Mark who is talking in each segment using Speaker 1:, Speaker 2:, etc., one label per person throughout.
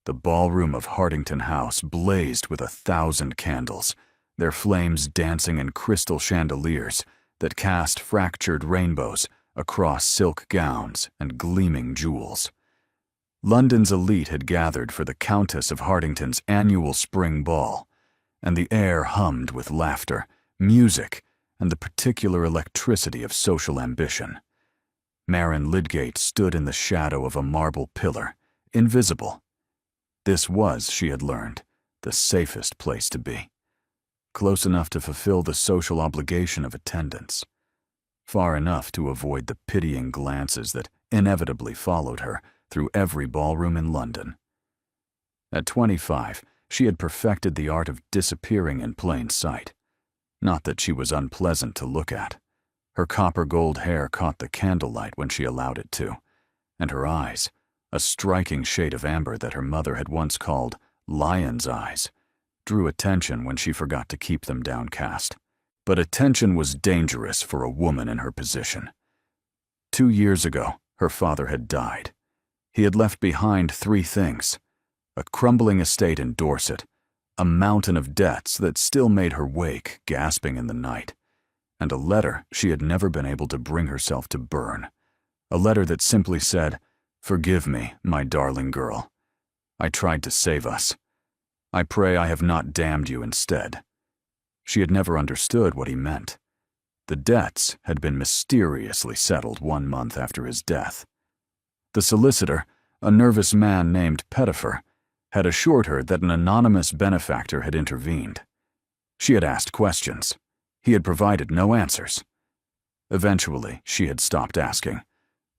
Speaker 1: The ballroom of Hartington House blazed with 1,000 candles, their flames dancing in crystal chandeliers that cast fractured rainbows across silk gowns and gleaming jewels. London's elite had gathered for the Countess of Hartington's annual spring ball, and the air hummed with laughter, music, and the particular electricity of social ambition. Marin Lydgate stood in the shadow of a marble pillar, invisible. This was, she had learned, the safest place to be. Close enough to fulfill the social obligation of attendance. Far enough to avoid the pitying glances that inevitably followed her through every ballroom in London. At 25, she had perfected the art of disappearing in plain sight. Not that she was unpleasant to look at. Her copper-gold hair caught the candlelight when she allowed it to, and her eyes, a striking shade of amber that her mother had once called lion's eyes, drew attention when she forgot to keep them downcast. But attention was dangerous for a woman in her position. 2 years ago, her father had died. He had left behind 3 things: a crumbling estate in Dorset, a mountain of debts that still made her wake gasping in the night, and a letter she had never been able to bring herself to burn. A letter that simply said, "Forgive me, my darling girl. I tried to save us. I pray I have not damned you instead." She had never understood what he meant. The debts had been mysteriously settled 1 month after his death. The solicitor, a nervous man named Pettifer, had assured her that an anonymous benefactor had intervened. She had asked questions. He had provided no answers. Eventually, she had stopped asking,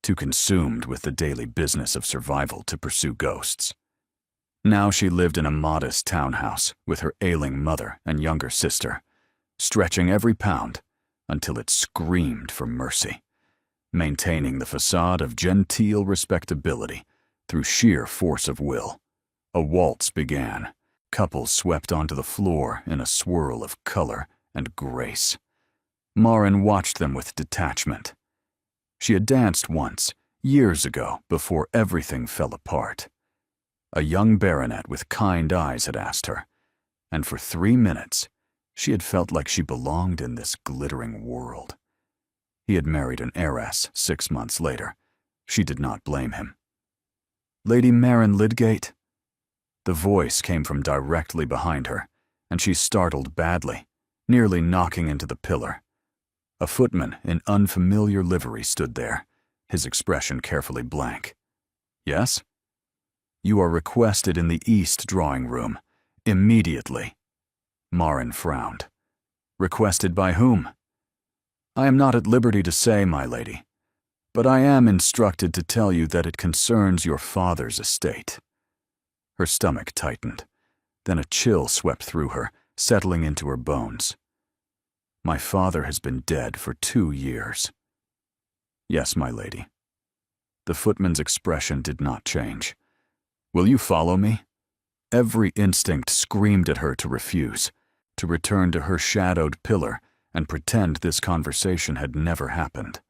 Speaker 1: too consumed with the daily business of survival to pursue ghosts. Now she lived in a modest townhouse with her ailing mother and younger sister, stretching every pound until it screamed for mercy, maintaining the facade of genteel respectability through sheer force of will. A waltz began. Couples swept onto the floor in a swirl of color and grace. Marin watched them with detachment. She had danced once, years ago, before everything fell apart. A young baronet with kind eyes had asked her, and for 3 minutes she had felt like she belonged in this glittering world. He had married an heiress 6 months later. She did not blame him. "Lady Marin Lydgate?" The voice came from directly behind her, and she startled badly, nearly knocking into the pillar. A footman in unfamiliar livery stood there, his expression carefully blank. "Yes?" "You are requested in the east drawing room, immediately." Marin frowned. "Requested by whom?" "I am not at liberty to say, my lady, but I am instructed to tell you that it concerns your father's estate." Her stomach tightened. Then a chill swept through her, settling into her bones. "My father has been dead for 2 years." "Yes, my lady." The footman's expression did not change. "Will you follow me?" Every instinct screamed at her to refuse, to return to her shadowed pillar and pretend this conversation had never happened.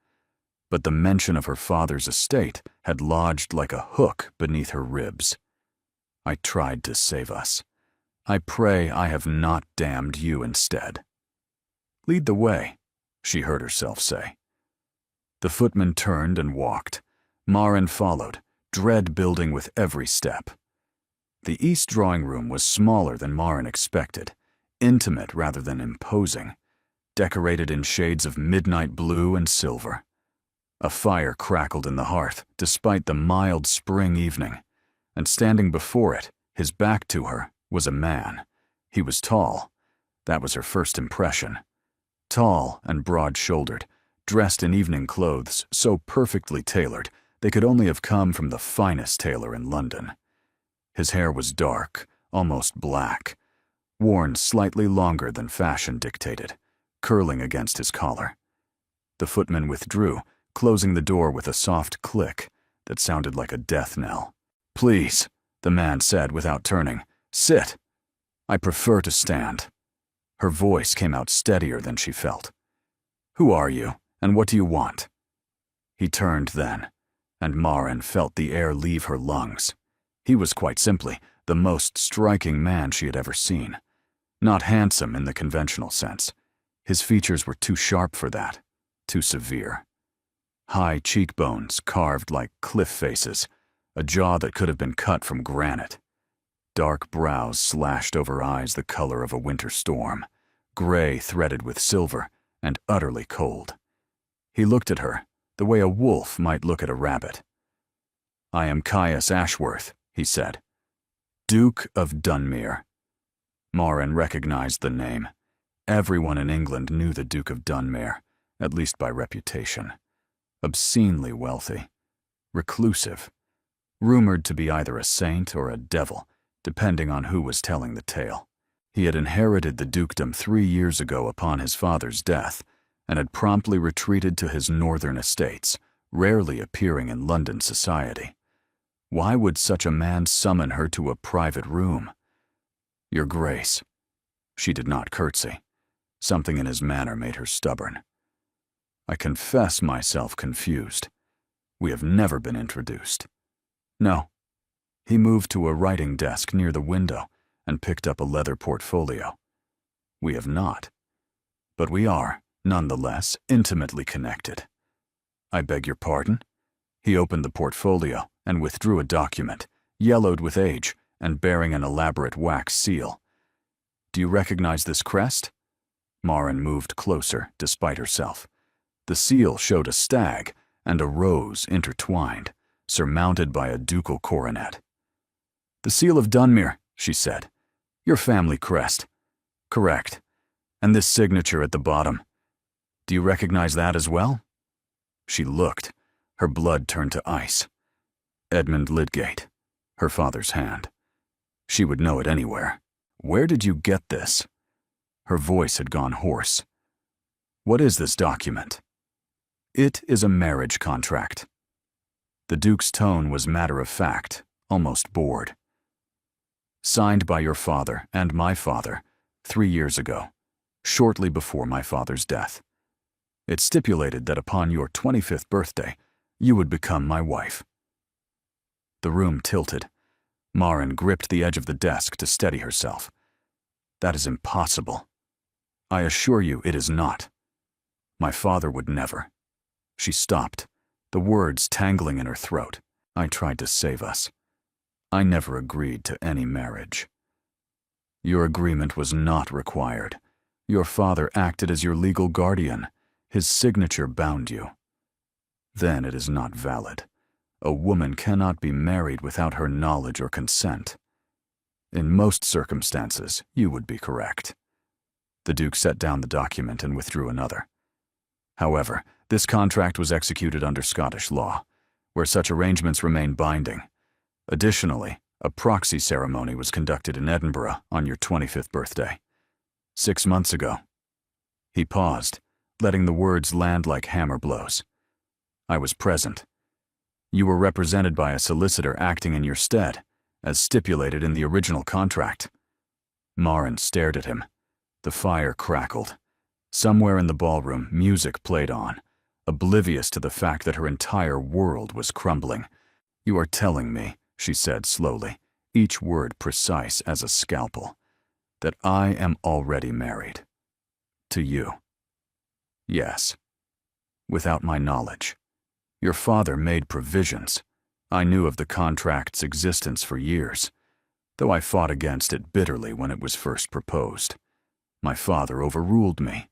Speaker 1: But the mention of her father's estate had lodged like a hook beneath her ribs. "I tried to save us. I pray I have not damned you instead." "Lead the way," she heard herself say. The footman turned and walked. Marin followed, dread building with every step. The east drawing room was smaller than Marin expected, intimate rather than imposing, decorated in shades of midnight blue and silver. A fire crackled in the hearth, despite the mild spring evening, and standing before it, his back to her, was a man. He was tall. That was her first impression. Tall and broad-shouldered, dressed in evening clothes so perfectly tailored they could only have come from the finest tailor in London. His hair was dark, almost black, worn slightly longer than fashion dictated, curling against his collar. The footman withdrew, closing the door with a soft click that sounded like a death knell. "Please," the man said without turning. "Sit." "I prefer to stand." Her voice came out steadier than she felt. "Who are you, and what do you want?" He turned then, and Marin felt the air leave her lungs. He was quite simply the most striking man she had ever seen. Not handsome in the conventional sense. His features were too sharp for that, too severe. High cheekbones carved like cliff faces, a jaw that could have been cut from granite. Dark brows slashed over eyes the color of a winter storm, gray threaded with silver, and utterly cold. He looked at her the way a wolf might look at a rabbit. "I am Caius Ashworth," he said. "Duke of Dunmere." Morin recognized the name. Everyone in England knew the Duke of Dunmere, at least by reputation. Obscenely wealthy, reclusive, rumored to be either a saint or a devil, depending on who was telling the tale. He had inherited the dukedom 3 years ago upon his father's death, and had promptly retreated to his northern estates, rarely appearing in London society. Why would such a man summon her to a private room? "Your Grace." She did not curtsy. Something in his manner made her stubborn. "I confess myself confused. We have never been introduced." "No." He moved to a writing desk near the window and picked up a leather portfolio. "We have not. But we are, nonetheless, intimately connected." "I beg your pardon?" He opened the portfolio and withdrew a document, yellowed with age and bearing an elaborate wax seal. "Do you recognize this crest?" Morin moved closer, despite herself. The seal showed a stag and a rose intertwined, surmounted by a ducal coronet. "The seal of Dunmere," she said. "Your family crest." "Correct. And this signature at the bottom. Do you recognize that as well?" She looked. Her blood turned to ice. "Edmund Lydgate," her father's hand. She would know it anywhere. "Where did you get this?" Her voice had gone hoarse. "What is this document?" "It is a marriage contract." The Duke's tone was matter-of-fact, almost bored. "Signed by your father and my father 3 years ago, shortly before my father's death. It stipulated that upon your 25th birthday, you would become my wife." The room tilted. Morin gripped the edge of the desk to steady herself. "That is impossible." "I assure you it is not. My father would never." She stopped, the words tangling in her throat. "I tried to save us. I never agreed to any marriage." "Your agreement was not required. Your father acted as your legal guardian. His signature bound you." "Then it is not valid. A woman cannot be married without her knowledge or consent." "In most circumstances, you would be correct." The Duke set down the document and withdrew another. "However, this contract was executed under Scottish law, where such arrangements remain binding. Additionally, a proxy ceremony was conducted in Edinburgh on your 25th birthday. 6 months ago." He paused, letting the words land like hammer blows. "I was present. You were represented by a solicitor acting in your stead, as stipulated in the original contract." Morin stared at him. The fire crackled. Somewhere in the ballroom, music played on, oblivious to the fact that her entire world was crumbling. "You are telling me," she said slowly, each word precise as a scalpel, "that I am already married. To you." "Yes. Without my knowledge. Your father made provisions. I knew of the contract's existence for years, though I fought against it bitterly when it was first proposed. My father overruled me.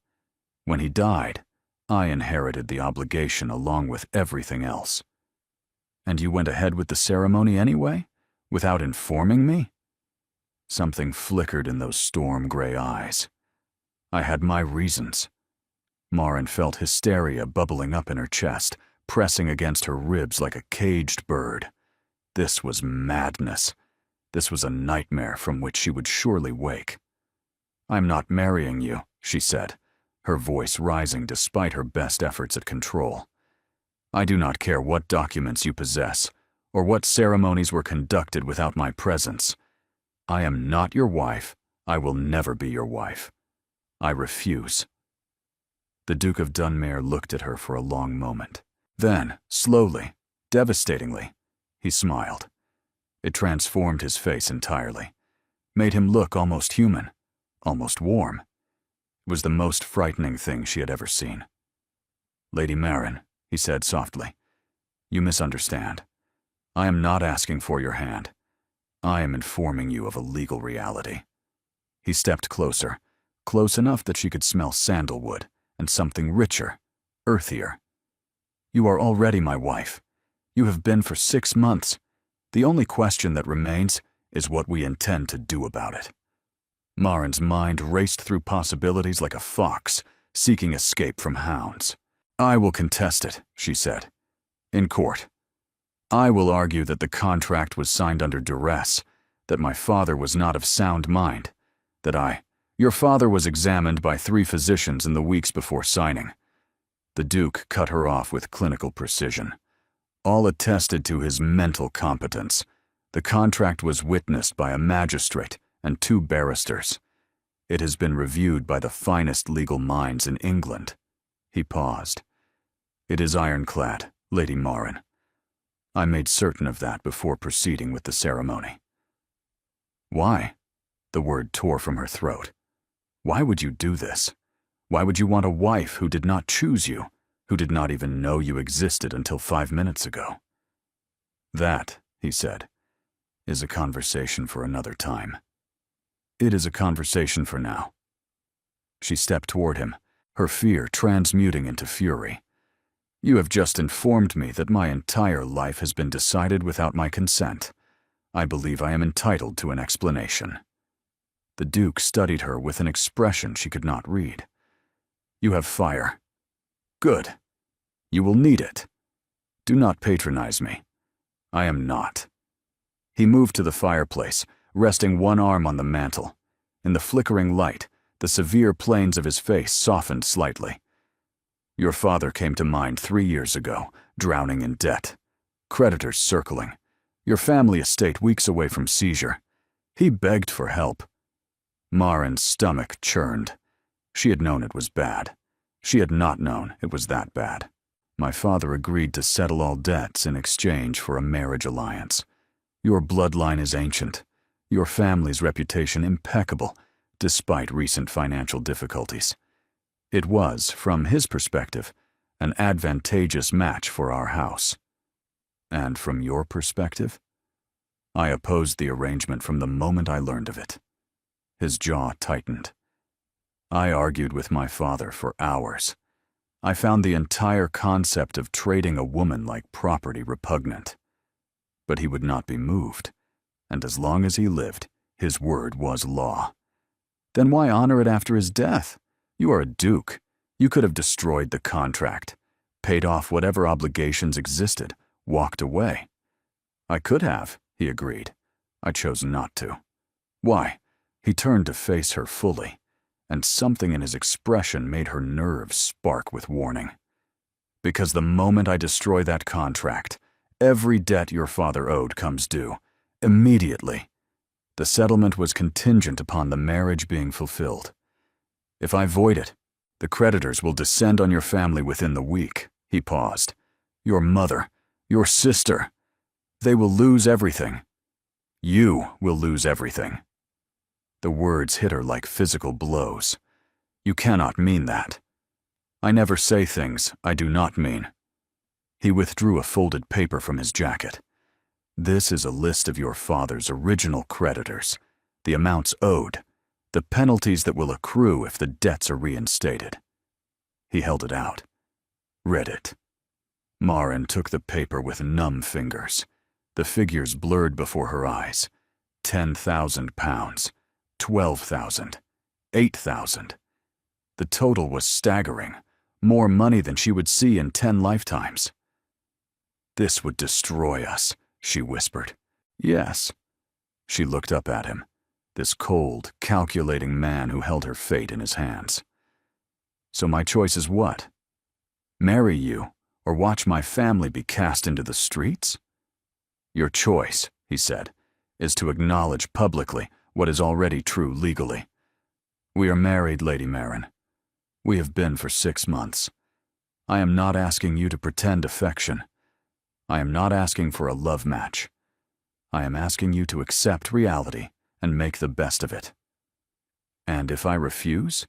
Speaker 1: When he died, I inherited the obligation along with everything else." "And you went ahead with the ceremony anyway, without informing me?" Something flickered in those storm-gray eyes. "I had my reasons." Morin felt hysteria bubbling up in her chest, pressing against her ribs like a caged bird. This was madness. This was a nightmare from which she would surely wake. "I'm not marrying you," she said, her voice rising despite her best efforts at control. "I do not care what documents you possess, or what ceremonies were conducted without my presence. I am not your wife. I will never be your wife. I refuse." The Duke of Dunmere looked at her for a long moment. Then, slowly, devastatingly, he smiled. It transformed his face entirely, made him look almost human, almost warm. It was the most frightening thing she had ever seen. "Lady Marin," he said softly, "you misunderstand. I am not asking for your hand. I am informing you of a legal reality." He stepped closer, close enough that she could smell sandalwood and something richer, earthier. "You are already my wife. You have been for 6 months. The only question that remains is what we intend to do about it." Marin's mind raced through possibilities like a fox seeking escape from hounds. "I will contest it," she said, "in court. I will argue that the contract was signed under duress, that my father was not of sound mind, that your father was examined by 3 physicians in the weeks before signing." The Duke cut her off with clinical precision. "All attested to his mental competence. The contract was witnessed by a magistrate and 2 barristers. It has been reviewed by the finest legal minds in England." He paused. "It is ironclad, Lady Marin. I made certain of that before proceeding with the ceremony." "Why?" The word tore from her throat. "Why would you do this? Why would you want a wife who did not choose you, who did not even know you existed until 5 minutes ago?" "That," he said, "is a conversation for another time. It is a conversation for now." She stepped toward him, her fear transmuting into fury. "You have just informed me that my entire life has been decided without my consent. I believe I am entitled to an explanation." The Duke studied her with an expression she could not read. "You have fire. Good. You will need it. Do not patronize me. I am not." He moved to the fireplace, resting one arm on the mantel. In the flickering light, the severe planes of his face softened slightly. "Your father came to mind 3 years ago, drowning in debt. Creditors circling. Your family estate weeks away from seizure. He begged for help." Marin's stomach churned. She had known it was bad. She had not known it was that bad. "My father agreed to settle all debts in exchange for a marriage alliance. Your bloodline is ancient. Your family's reputation impeccable, despite recent financial difficulties. It was, from his perspective, an advantageous match for our house. And from your perspective?" "I opposed the arrangement from the moment I learned of it." His jaw tightened. "I argued with my father for hours. I found the entire concept of trading a woman like property repugnant. But he would not be moved, and as long as he lived, his word was law." "Then why honor it after his death? You are a duke. You could have destroyed the contract, paid off whatever obligations existed, walked away." "I could have," he agreed. "I chose not to." "Why?" He turned to face her fully, and something in his expression made her nerves spark with warning. "Because the moment I destroy that contract, every debt your father owed comes due, immediately. The settlement was contingent upon the marriage being fulfilled. If I void it, the creditors will descend on your family within the week." He paused. "Your mother, your sister, they will lose everything. You will lose everything." The words hit her like physical blows. "You cannot mean that." "I never say things I do not mean." He withdrew a folded paper from his jacket. "This is a list of your father's original creditors, the amounts owed, the penalties that will accrue if the debts are reinstated." He held it out. "Read it." Marin took the paper with numb fingers. The figures blurred before her eyes. £10,000, 12,000, 8,000. The total was staggering, more money than she would see in 10 lifetimes. "This would destroy us," she whispered. "Yes." She looked up at him, this cold, calculating man who held her fate in his hands. "So my choice is what? Marry you, or watch my family be cast into the streets?" "Your choice," he said, "is to acknowledge publicly what is already true legally. We are married, Lady Marin. We have been for 6 months. I am not asking you to pretend affection. I am not asking for a love match. I am asking you to accept reality and make the best of it. And if I refuse?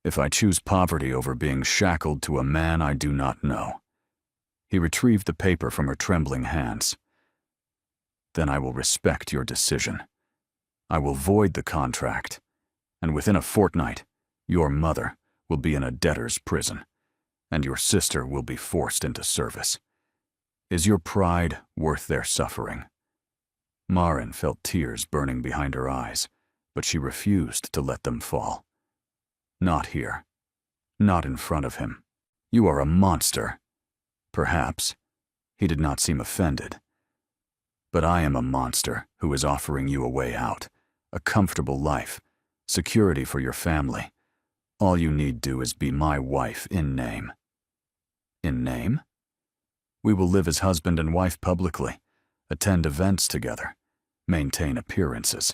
Speaker 1: If I choose poverty over being shackled to a man I do not know?" He retrieved the paper from her trembling hands. "Then I will respect your decision. I will void the contract, and within a fortnight, your mother will be in a debtor's prison, and your sister will be forced into service. Is your pride worth their suffering?" Marin felt tears burning behind her eyes, but she refused to let them fall. "Not here. Not in front of him. You are a monster." Perhaps. He did not seem offended. "But I am a monster who is offering you a way out, a comfortable life, security for your family. All you need do is be my wife in name." "In name?" "We will live as husband and wife publicly, attend events together, maintain appearances.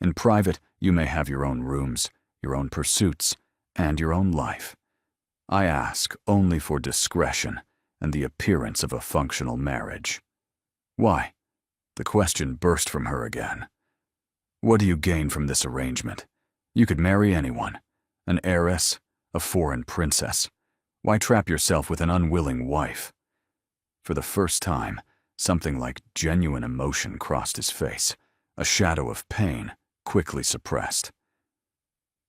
Speaker 1: In private, you may have your own rooms, your own pursuits, and your own life. I ask only for discretion and the appearance of a functional marriage." "Why?" The question burst from her again. "What do you gain from this arrangement? You could marry anyone, an heiress, a foreign princess. Why trap yourself with an unwilling wife?" For the first time, something like genuine emotion crossed his face, a shadow of pain, quickly suppressed.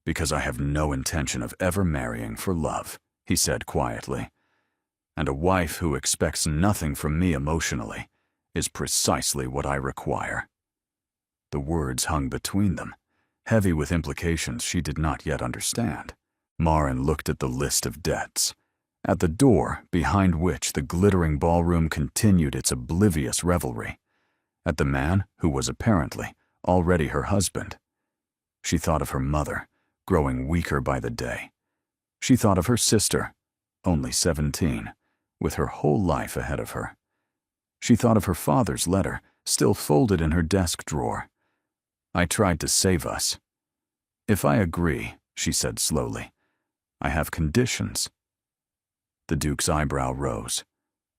Speaker 1: "Because I have no intention of ever marrying for love," he said quietly. "And a wife who expects nothing from me emotionally is precisely what I require." The words hung between them, heavy with implications she did not yet understand. Marin looked at the list of debts, at the door behind which the glittering ballroom continued its oblivious revelry, at the man who was apparently already her husband. She thought of her mother, growing weaker by the day. She thought of her sister, only 17, with her whole life ahead of her. She thought of her father's letter, still folded in her desk drawer. "I tried to save us." "If I agree," she said slowly, "I have conditions." The Duke's eyebrow rose.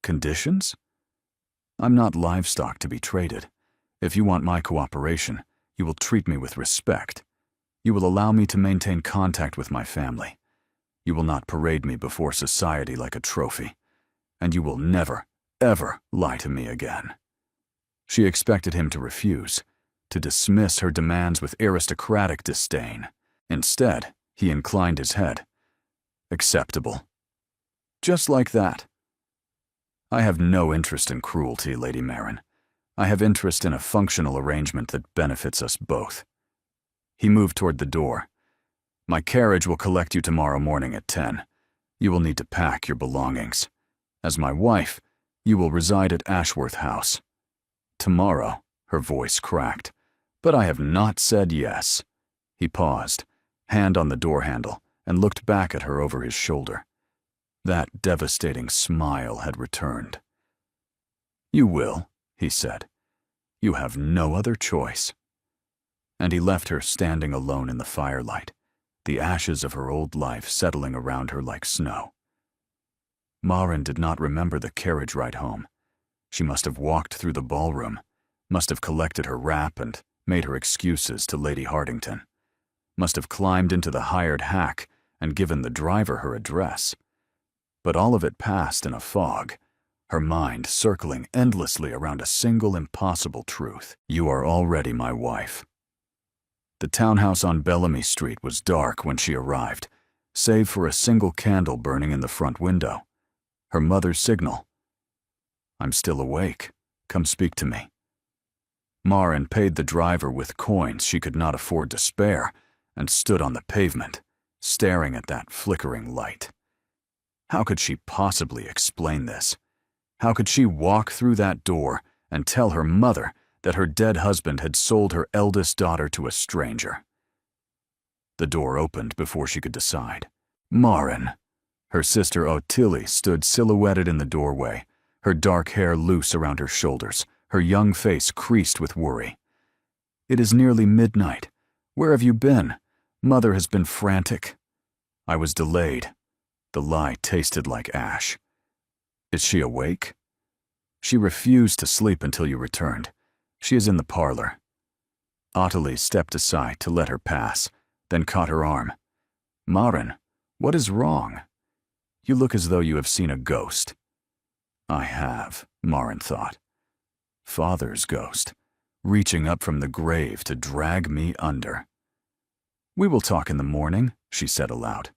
Speaker 1: "Conditions?" "I'm not livestock to be traded. If you want my cooperation, you will treat me with respect. You will allow me to maintain contact with my family. You will not parade me before society like a trophy. And you will never, ever lie to me again." She expected him to refuse, to dismiss her demands with aristocratic disdain. Instead, he inclined his head. "Acceptable." Just like that. "I have no interest in cruelty, Lady Marin. I have interest in a functional arrangement that benefits us both." He moved toward the door. "My carriage will collect you tomorrow morning at 10. You will need to pack your belongings. As my wife, you will reside at Ashworth House." "Tomorrow," her voice cracked. "But I have not said yes." He paused, hand on the door handle, and looked back at her over his shoulder. That devastating smile had returned. "You will," he said. "You have no other choice." And he left her standing alone in the firelight, the ashes of her old life settling around her like snow. Marin did not remember the carriage ride home. She must have walked through the ballroom, must have collected her wrap and made her excuses to Lady Hardington, must have climbed into the hired hack and given the driver her address. But all of it passed in a fog, her mind circling endlessly around a single impossible truth. "You are already my wife." The townhouse on Bellamy Street was dark when she arrived, save for a single candle burning in the front window. Her mother's signal. "I'm still awake. Come speak to me." Marin paid the driver with coins she could not afford to spare and stood on the pavement, staring at that flickering light. How could she possibly explain this? How could she walk through that door and tell her mother that her dead husband had sold her eldest daughter to a stranger? The door opened before she could decide. "Marin." Her sister Ottilie stood silhouetted in the doorway, her dark hair loose around her shoulders, her young face creased with worry. "It is nearly midnight. Where have you been? Mother has been frantic." "I was delayed." The lie tasted like ash. "Is she awake?" "She refused to sleep until you returned. She is in the parlor. Ottilie stepped aside to let her pass, then caught her arm. Maren, what is wrong? You look as though you have seen a ghost. I have, Maren thought. Father's ghost, reaching up from the grave to drag me under. We will talk in the morning, she said aloud.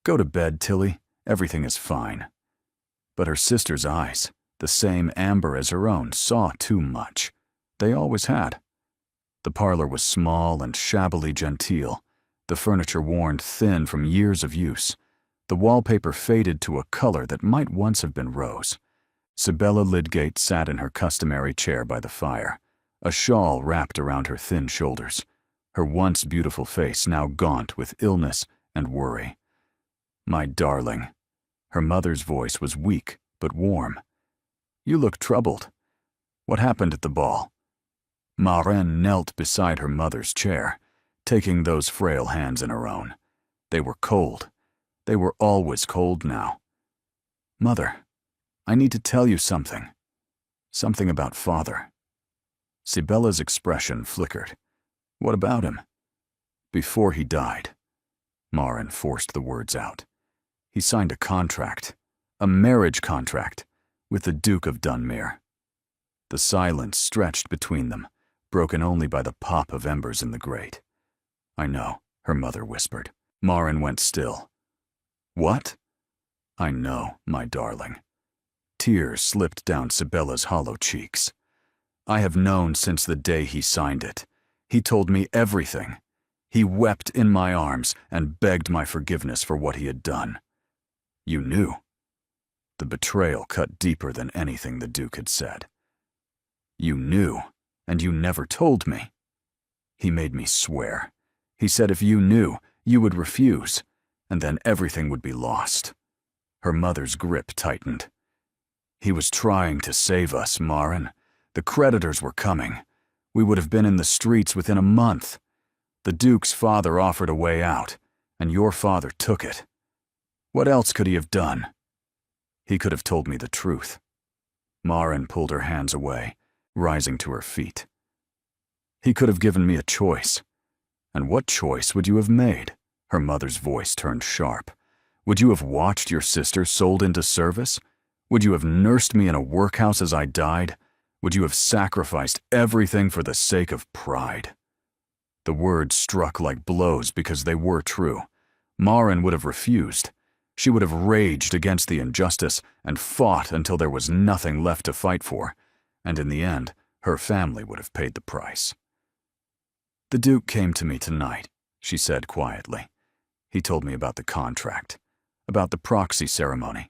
Speaker 1: Go to bed, Tilly. Everything is fine. But her sister's eyes, the same amber as her own, saw too much. They always had. The parlor was small and shabbily genteel, the furniture worn thin from years of use, the wallpaper faded to a color that might once have been rose. Sibella Lydgate sat in her customary chair by the fire, a shawl wrapped around her thin shoulders, her once beautiful face now gaunt with illness and worry. My darling. Her mother's voice was weak but warm. You look troubled. What happened at the ball? Maren knelt beside her mother's chair, taking those frail hands in her own. They were cold. They were always cold now. Mother, I need to tell you something. Something about Father. Sibella's expression flickered. What about him? Before he died. Maren forced the words out. He signed a contract, a marriage contract, with the Duke of Dunmere. The silence stretched between them, broken only by the pop of embers in the grate. I know, her mother whispered. Maren went still. What? I know, my darling. Tears slipped down Sibella's hollow cheeks. I have known since the day he signed it. He told me everything. He wept in my arms and begged my forgiveness for what he had done. You knew. The betrayal cut deeper than anything the Duke had said. You knew, and you never told me. He made me swear. He said if you knew, you would refuse, and then everything would be lost. Her mother's grip tightened. He was trying to save us, Maren. The creditors were coming. We would have been in the streets within a month. The Duke's father offered a way out, and your father took it. What else could he have done? He could have told me the truth. Maren pulled her hands away, rising to her feet. He could have given me a choice. And what choice would you have made? Her mother's voice turned sharp. Would you have watched your sister sold into service? Would you have nursed me in a workhouse as I died? Would you have sacrificed everything for the sake of pride? The words struck like blows because they were true. Maren would have refused. She would have raged against the injustice and fought until there was nothing left to fight for, and in the end, her family would have paid the price. The Duke came to me tonight, she said quietly. He told me about the contract, about the proxy ceremony.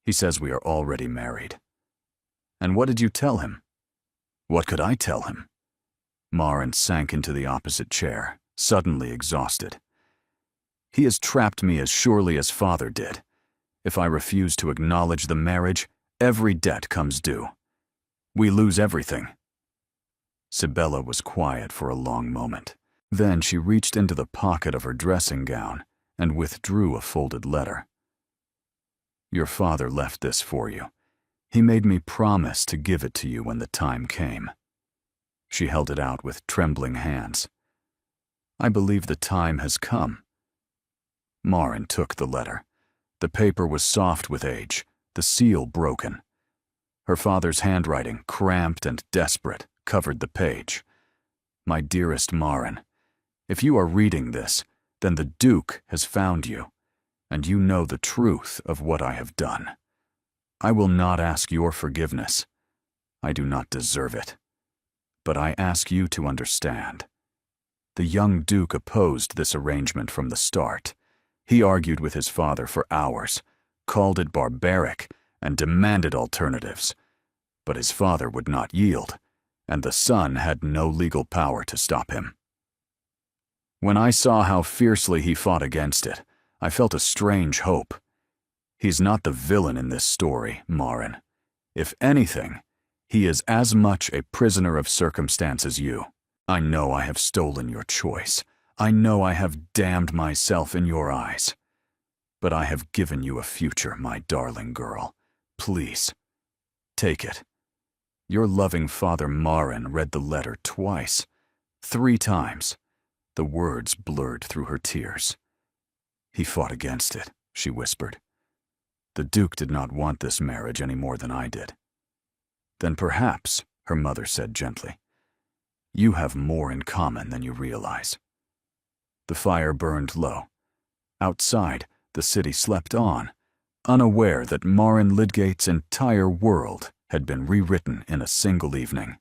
Speaker 1: He says we are already married. And what did you tell him? What could I tell him? Maren sank into the opposite chair, suddenly exhausted. He has trapped me as surely as Father did. If I refuse to acknowledge the marriage, every debt comes due. We lose everything. Sibella was quiet for a long moment. Then she reached into the pocket of her dressing gown and withdrew a folded letter. Your father left this for you. He made me promise to give it to you when the time came. She held it out with trembling hands. I believe the time has come. Maren took the letter. The paper was soft with age, the seal broken. Her father's handwriting, cramped and desperate, covered the page. My dearest Maren, if you are reading this, then the Duke has found you, and you know the truth of what I have done. I will not ask your forgiveness. I do not deserve it. But I ask you to understand. The young Duke opposed this arrangement from the start. He argued with his father for hours, called it barbaric, and demanded alternatives. But his father would not yield, and the son had no legal power to stop him. When I saw how fiercely he fought against it, I felt a strange hope. He's not the villain in this story, Maren. If anything, he is as much a prisoner of circumstance as you. I know I have stolen your choice. I know I have damned myself in your eyes. But I have given you a future, my darling girl. Please, take it. Your loving father Marin read the letter twice, 3 times. The words blurred through her tears. He fought against it, she whispered. The Duke did not want this marriage any more than I did. Then perhaps, her mother said gently, you have more in common than you realize. The fire burned low. Outside, the city slept on, unaware that Marin Lydgate's entire world had been rewritten in a single evening.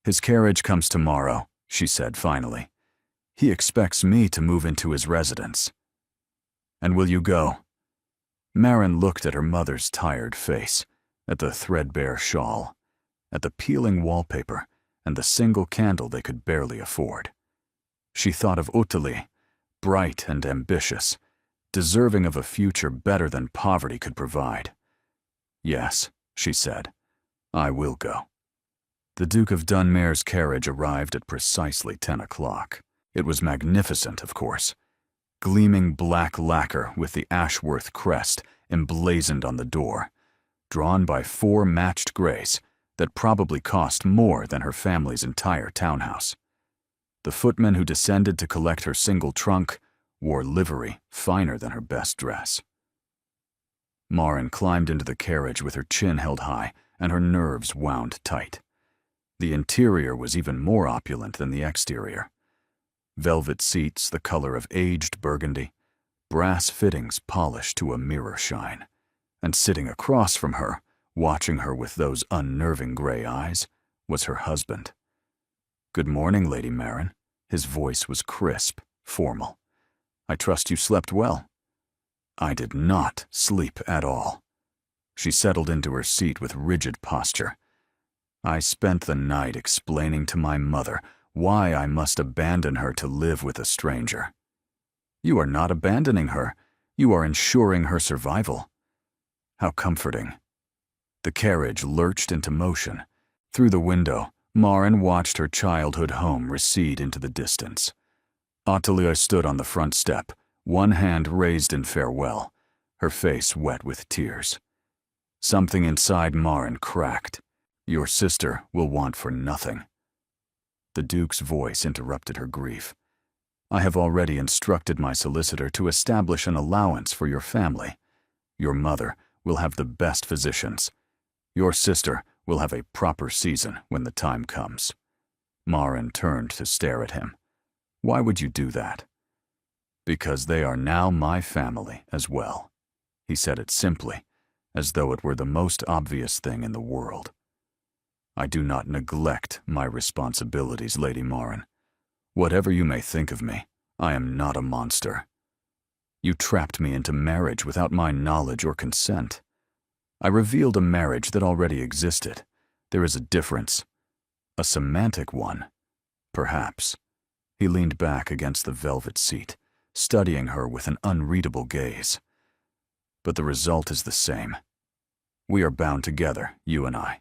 Speaker 1: His carriage comes tomorrow, she said finally. He expects me to move into his residence. And will you go? Marin looked at her mother's tired face, at the threadbare shawl, at the peeling wallpaper, and the single candle they could barely afford. She thought of Ottilie, bright and ambitious, deserving of a future better than poverty could provide. Yes, she said, I will go. The Duke of Dunmare's carriage arrived at precisely 10 o'clock. It was magnificent, of course. Gleaming black lacquer with the Ashworth crest emblazoned on the door, drawn by 4 matched grays that probably cost more than her family's entire townhouse. The footman who descended to collect her single trunk wore livery finer than her best dress. Marin climbed into the carriage with her chin held high and her nerves wound tight. The interior was even more opulent than the exterior. Velvet seats the color of aged burgundy, brass fittings polished to a mirror shine, and sitting across from her, watching her with those unnerving gray eyes, was her husband. Good morning, Lady Marin. His voice was crisp, formal. I trust you slept well. I did not sleep at all. She settled into her seat with rigid posture. I spent the night explaining to my mother why I must abandon her to live with a stranger. You are not abandoning her. You are ensuring her survival. How comforting. The carriage lurched into motion. Through the window, Marin watched her childhood home recede into the distance. Ottilie stood on the front step, one hand raised in farewell, her face wet with tears. Something inside Marin cracked. Your sister will want for nothing. The Duke's voice interrupted her grief. I have already instructed my solicitor to establish an allowance for your family. Your mother will have the best physicians. Your sister will have a proper season when the time comes. Marin turned to stare at him. Why would you do that? Because they are now my family as well. He said it simply, as though it were the most obvious thing in the world. I do not neglect my responsibilities, Lady Marin. Whatever you may think of me, I am not a monster. You trapped me into marriage without my knowledge or consent. I revealed a marriage that already existed. There is a difference. A semantic one. Perhaps. He leaned back against the velvet seat, studying her with an unreadable gaze. But the result is the same. We are bound together, you and I.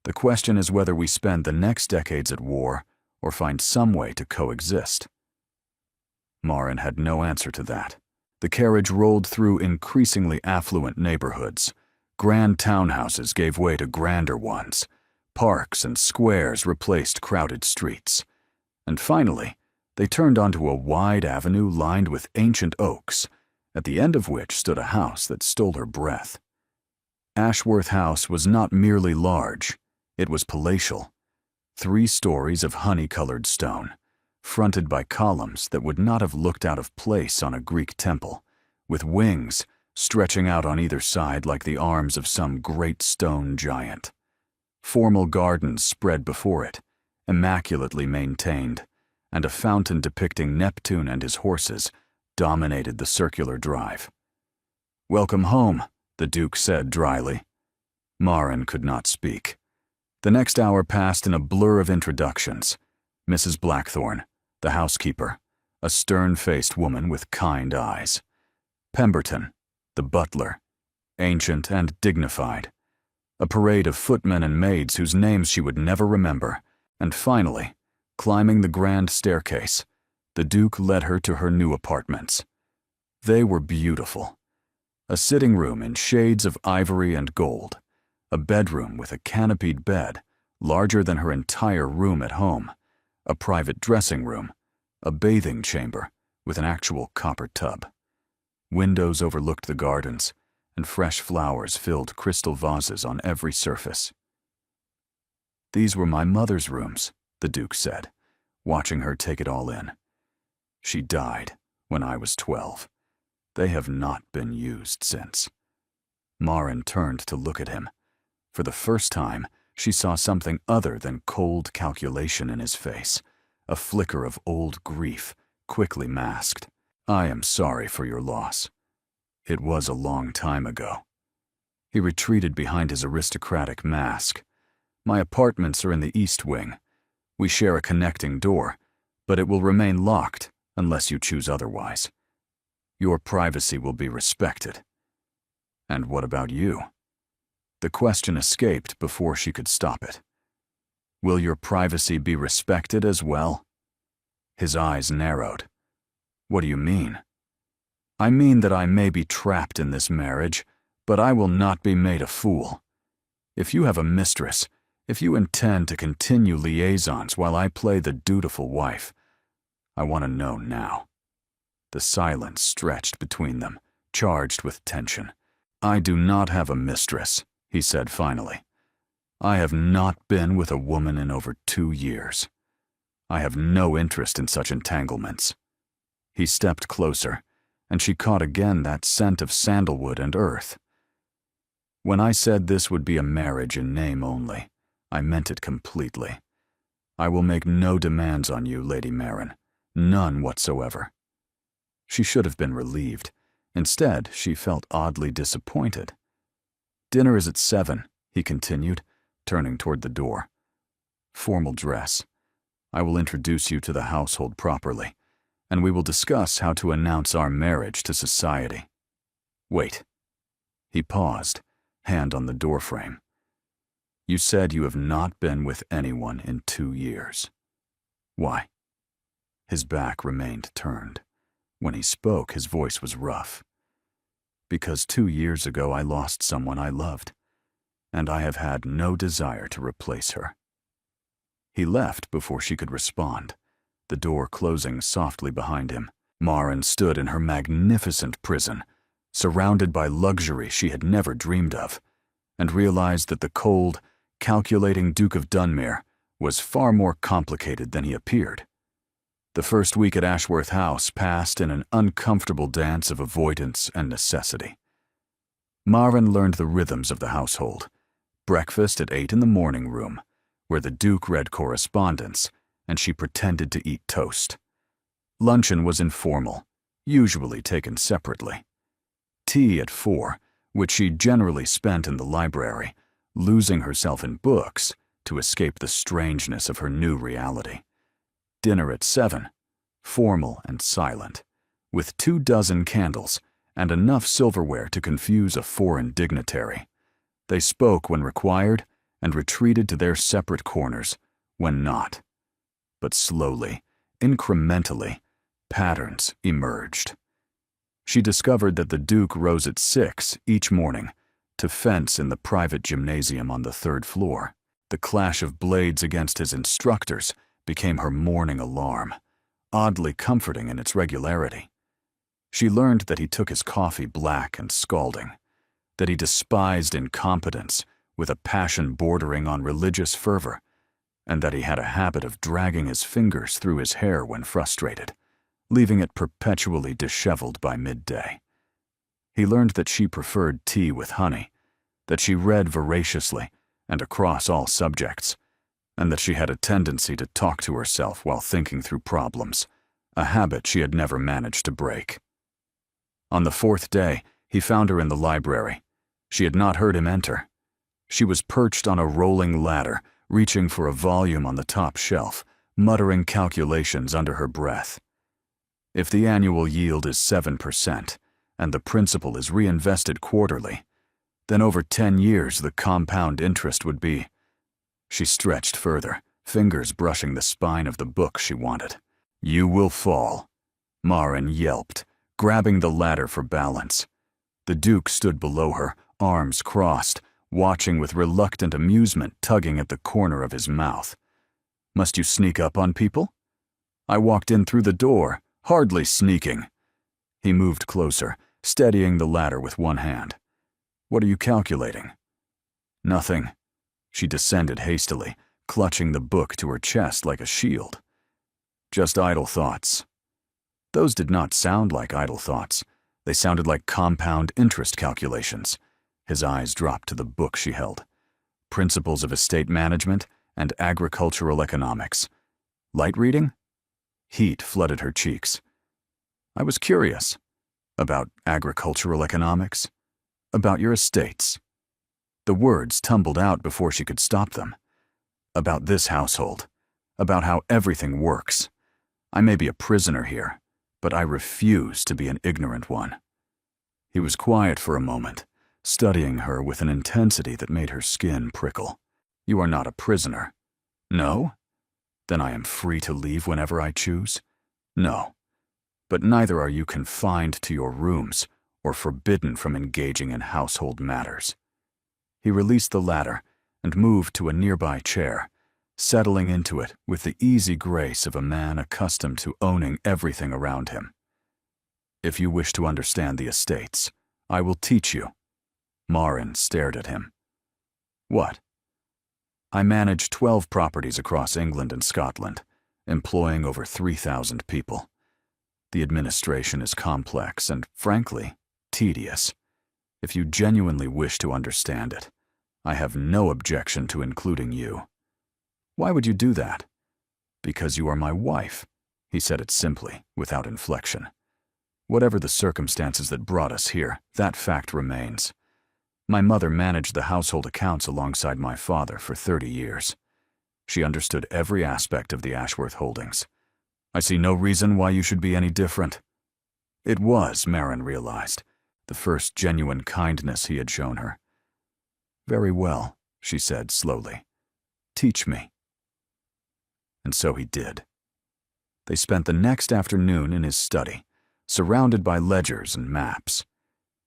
Speaker 1: The question is whether we spend the next decades at war or find some way to coexist. Marin had no answer to that. The carriage rolled through increasingly affluent neighborhoods. Grand townhouses gave way to grander ones. Parks and squares replaced crowded streets. And finally, they turned onto a wide avenue lined with ancient oaks, at the end of which stood a house that stole her breath. Ashworth House was not merely large, it was palatial. 3 stories of honey-colored stone, fronted by columns that would not have looked out of place on a Greek temple, with wings stretching out on either side like the arms of some great stone giant. Formal gardens spread before it, immaculately maintained, and a fountain depicting Neptune and his horses dominated the circular drive. "Welcome home," the Duke said dryly. Marin could not speak. The next hour passed in a blur of introductions. Mrs. Blackthorne, the housekeeper, a stern-faced woman with kind eyes. Pemberton, the butler, ancient and dignified. A parade of footmen and maids whose names she would never remember. And finally, climbing the grand staircase, the Duke led her to her new apartments. They were beautiful. A sitting room in shades of ivory and gold, a bedroom with a canopied bed, larger than her entire room at home, a private dressing room, a bathing chamber with an actual copper tub. Windows overlooked the gardens, and fresh flowers filled crystal vases on every surface. "These were my mother's rooms," the Duke said, watching her take it all in. "She died when I was 12. They have not been used since." Maren turned to look at him. For the first time, she saw something other than cold calculation in his face, a flicker of old grief, quickly masked. "I am sorry for your loss. It was a long time ago." He retreated behind his aristocratic mask. "My apartments are in the East Wing. We share a connecting door, but it will remain locked unless you choose otherwise. Your privacy will be respected." "And what about you?" The question escaped before she could stop it. "Will your privacy be respected as well?" His eyes narrowed. "What do you mean?" "I mean that I may be trapped in this marriage, but I will not be made a fool. If you have a mistress, if you intend to continue liaisons while I play the dutiful wife, I want to know now." The silence stretched between them, charged with tension. "I do not have a mistress," he said finally. "I have not been with a woman in over 2 years. I have no interest in such entanglements." He stepped closer, and she caught again that scent of sandalwood and earth. "When I said this would be a marriage in name only, I meant it completely. I will make no demands on you, Lady Maren, none whatsoever." She should have been relieved. Instead, she felt oddly disappointed. "Dinner is at 7, he continued, turning toward the door. "Formal dress. I will introduce you to the household properly, and we will discuss how to announce our marriage to society. Wait." He paused, hand on the doorframe. "You said you have not been with anyone in 2 years. Why?" His back remained turned. When he spoke, his voice was rough. "Because 2 years ago I lost someone I loved, and I have had no desire to replace her." He left before she could respond, the door closing softly behind him. Maren stood in her magnificent prison, surrounded by luxury she had never dreamed of, and realized that the cold, calculating Duke of Dunmere was far more complicated than he appeared. The first week at Ashworth House passed in an uncomfortable dance of avoidance and necessity. Maren learned the rhythms of the household. Breakfast at 8 in the morning room, where the Duke read correspondence, and she pretended to eat toast. Luncheon was informal, usually taken separately. Tea at 4, which she generally spent in the library, losing herself in books to escape the strangeness of her new reality. Dinner at 7, formal and silent, with 24 candles and enough silverware to confuse a foreign dignitary. They spoke when required and retreated to their separate corners when not. But slowly, incrementally, patterns emerged. She discovered that the Duke rose at 6 each morning to fence in the private gymnasium on the 3rd floor. The clash of blades against his instructors became her morning alarm, oddly comforting in its regularity. She learned that he took his coffee black and scalding, that he despised incompetence with a passion bordering on religious fervor, and that he had a habit of dragging his fingers through his hair when frustrated, leaving it perpetually disheveled by midday. He learned that she preferred tea with honey, that she read voraciously and across all subjects, and that she had a tendency to talk to herself while thinking through problems, a habit she had never managed to break. On the 4th day, he found her in the library. She had not heard him enter. She was perched on a rolling ladder, reaching for a volume on the top shelf, muttering calculations under her breath. If the annual yield is 7%, and the principal is reinvested quarterly, then over 10 years the compound interest would be. She stretched further, fingers brushing the spine of the book she wanted. "You will fall," Maren yelped, grabbing the ladder for balance. The Duke stood below her, arms crossed, watching with reluctant amusement tugging at the corner of his mouth. "Must you sneak up on people?" "I walked in through the door, hardly sneaking." He moved closer, steadying the ladder with one hand. "What are you calculating?" "Nothing." She descended hastily, clutching the book to her chest like a shield. "Just idle thoughts." Those did not sound like idle thoughts. They sounded like compound interest calculations. His eyes dropped to the book she held. Principles of Estate Management and Agricultural Economics. Light reading? Heat flooded her cheeks. "I was curious. About agricultural economics? About your estates." The words tumbled out before she could stop them. "About this household. About how everything works. I may be a prisoner here, but I refuse to be an ignorant one." He was quiet for a moment, studying her with an intensity that made her skin prickle. "You are not a prisoner." "No? Then I am free to leave whenever I choose?" "No. But neither are you confined to your rooms or forbidden from engaging in household matters." He released the ladder and moved to a nearby chair, settling into it with the easy grace of a man accustomed to owning everything around him. "If you wish to understand the estates, I will teach you." Marin stared at him. "What?" "I manage 12 properties across England and Scotland, employing over 3,000 people. The administration is complex and, frankly, tedious. If you genuinely wish to understand it, I have no objection to including you." "Why would you do that?" "Because you are my wife." He said it simply, without inflection. "Whatever the circumstances that brought us here, that fact remains. My mother managed the household accounts alongside my father for 30 years. She understood every aspect of the Ashworth holdings. I see no reason why you should be any different." It was, Marin realized, the first genuine kindness he had shown her. "Very well," she said slowly. "Teach me." And so he did. They spent the next afternoon in his study, surrounded by ledgers and maps.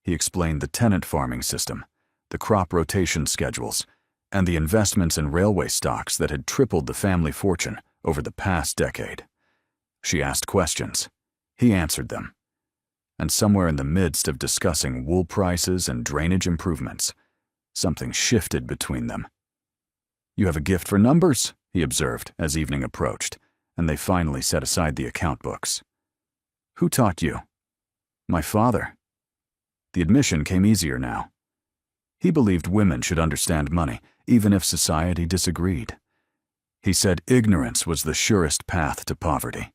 Speaker 1: He explained the tenant farming system, the crop rotation schedules, and the investments in railway stocks that had tripled the family fortune over the past decade. She asked questions. He answered them. And somewhere in the midst of discussing wool prices and drainage improvements, something shifted between them. "You have a gift for numbers," he observed as evening approached, and they finally set aside the account books. "Who taught you?" "My father." The admission came easier now. He believed women should understand money, even if society disagreed. He said ignorance was the surest path to poverty.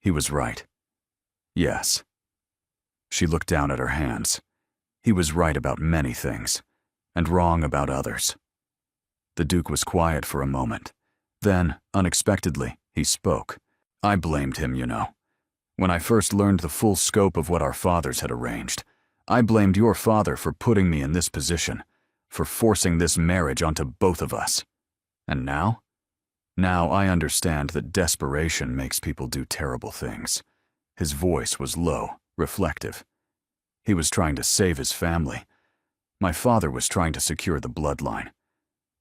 Speaker 1: He was right. Yes. She looked down at her hands. He was right about many things, and wrong about others. The Duke was quiet for a moment. Then, unexpectedly, he spoke. "I blamed him, you know. When I first learned the full scope of what our fathers had arranged, I blamed your father for putting me in this position, for forcing this marriage onto both of us. And now? Now I understand that desperation makes people do terrible things." His voice was low, reflective. He was trying to save his family. My father was trying to secure the bloodline.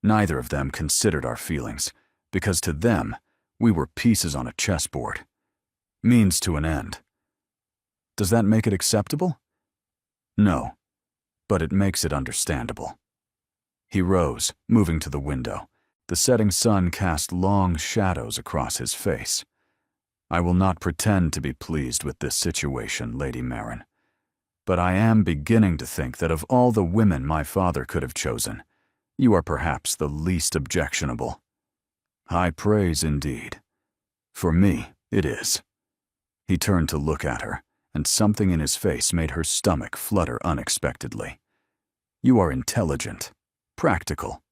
Speaker 1: Neither of them considered our feelings, because to them, we were pieces on a chessboard. Means to an end. Does that make it acceptable? No, but it makes it understandable. He rose, moving to the window. The setting sun cast long shadows across his face. "I will not pretend to be pleased with this situation, Lady Marin. But I am beginning to think that of all the women my father could have chosen, you are perhaps the least objectionable." "High praise indeed. For me, it is." He turned to look at her, and something in his face made her stomach flutter unexpectedly. "You are intelligent, practical,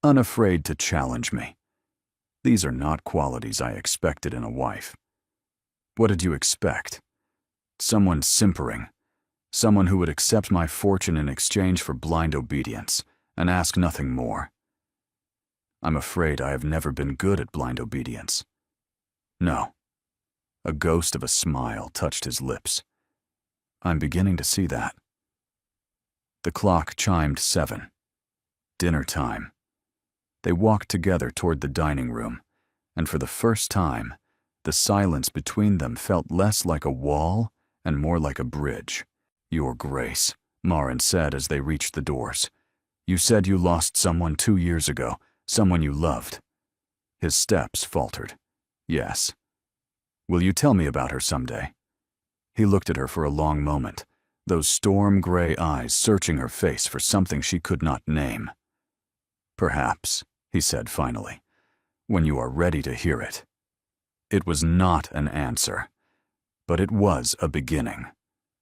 Speaker 1: unafraid to challenge me. These are not qualities I expected in a wife. What did you expect? Someone simpering, someone who would accept my fortune in exchange for blind obedience and ask nothing more. I'm afraid I have never been good at blind obedience." "No." A ghost of a smile touched his lips. "I'm beginning to see that." The clock chimed 7. Dinner time. They walked together toward the dining room, and for the first time, the silence between them felt less like a wall and more like a bridge. "Your Grace," Marin said as they reached the doors. "You said you lost someone 2 years ago, someone you loved." His steps faltered. "Yes." "Will you tell me about her someday?" He looked at her for a long moment, those storm-gray eyes searching her face for something she could not name. "Perhaps," he said finally, "when you are ready to hear it." It was not an answer, but it was a beginning.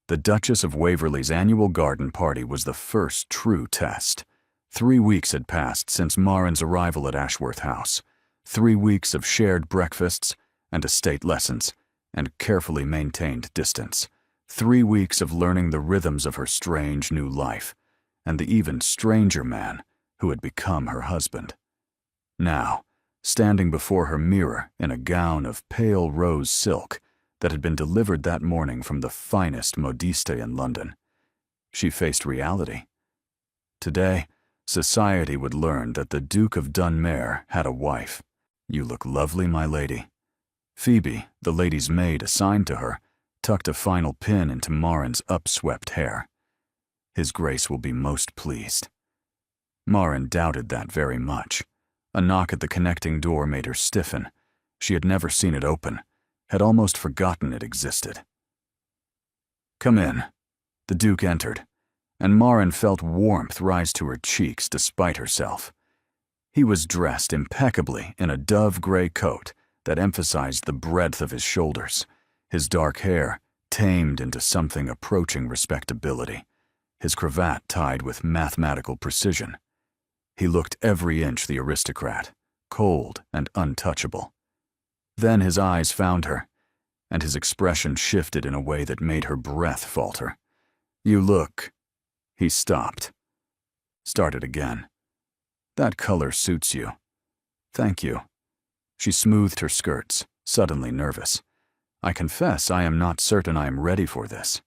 Speaker 1: The Duchess of Waverly's annual garden party was the first true test. 3 weeks had passed since Marin's arrival at Ashworth House. 3 weeks of shared breakfasts and estate lessons and carefully maintained distance. 3 weeks of learning the rhythms of her strange new life and the even stranger man who had become her husband. Now, standing before her mirror in a gown of pale rose silk that had been delivered that morning from the finest modiste in London, she faced reality. Today, society would learn that the Duke of Dunmare had a wife. "You look lovely, my lady." Phoebe, the lady's maid assigned to her, tucked a final pin into Marin's upswept hair. "His Grace will be most pleased." Marin doubted that very much. A knock at the connecting door made her stiffen. She had never seen it open, had almost forgotten it existed. "Come in." The Duke entered, and Marin felt warmth rise to her cheeks despite herself. He was dressed impeccably in a dove-gray coat that emphasized the breadth of his shoulders, his dark hair tamed into something approaching respectability, his cravat tied with mathematical precision. He looked every inch the aristocrat, cold and untouchable. Then his eyes found her, and his expression shifted in a way that made her breath falter. "You look—" He stopped. Started again. "That color suits you." "Thank you." She smoothed her skirts, suddenly nervous. "I confess I am not certain I am ready for this."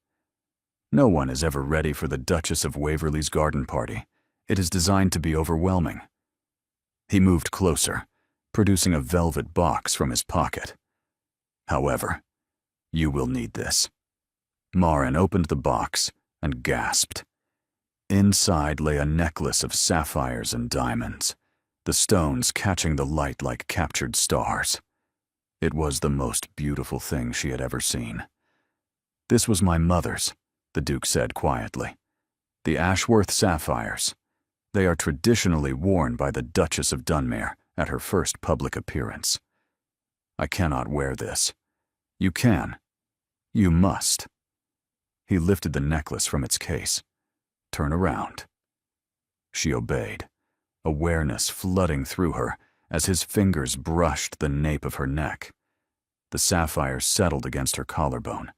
Speaker 1: No one is ever ready for the Duchess of Waverly's garden party. It is designed to be overwhelming. He moved closer, producing a velvet box from his pocket. "However, you will need this." Marin opened the box and gasped. Inside lay a necklace of sapphires and diamonds, the stones catching the light like captured stars. It was the most beautiful thing she had ever seen. "This was my mother's," the Duke said quietly. "The Ashworth sapphires. They are traditionally worn by the Duchess of Dunmare at her first public appearance. I cannot wear this. You can. You must." He lifted the necklace from its case. "Turn around." She obeyed, awareness flooding through her as his fingers brushed the nape of her neck. The sapphires settled against her collarbone,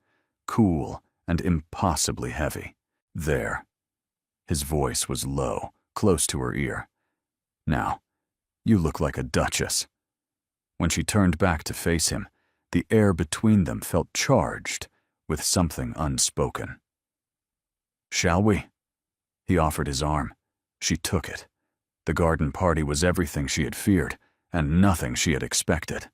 Speaker 1: cool and impossibly heavy. "There." His voice was low, close to her ear. "Now, you look like a duchess." When she turned back to face him, the air between them felt charged with something unspoken. "Shall we?" He offered his arm. She took it. The garden party was everything she had feared, and nothing she had expected.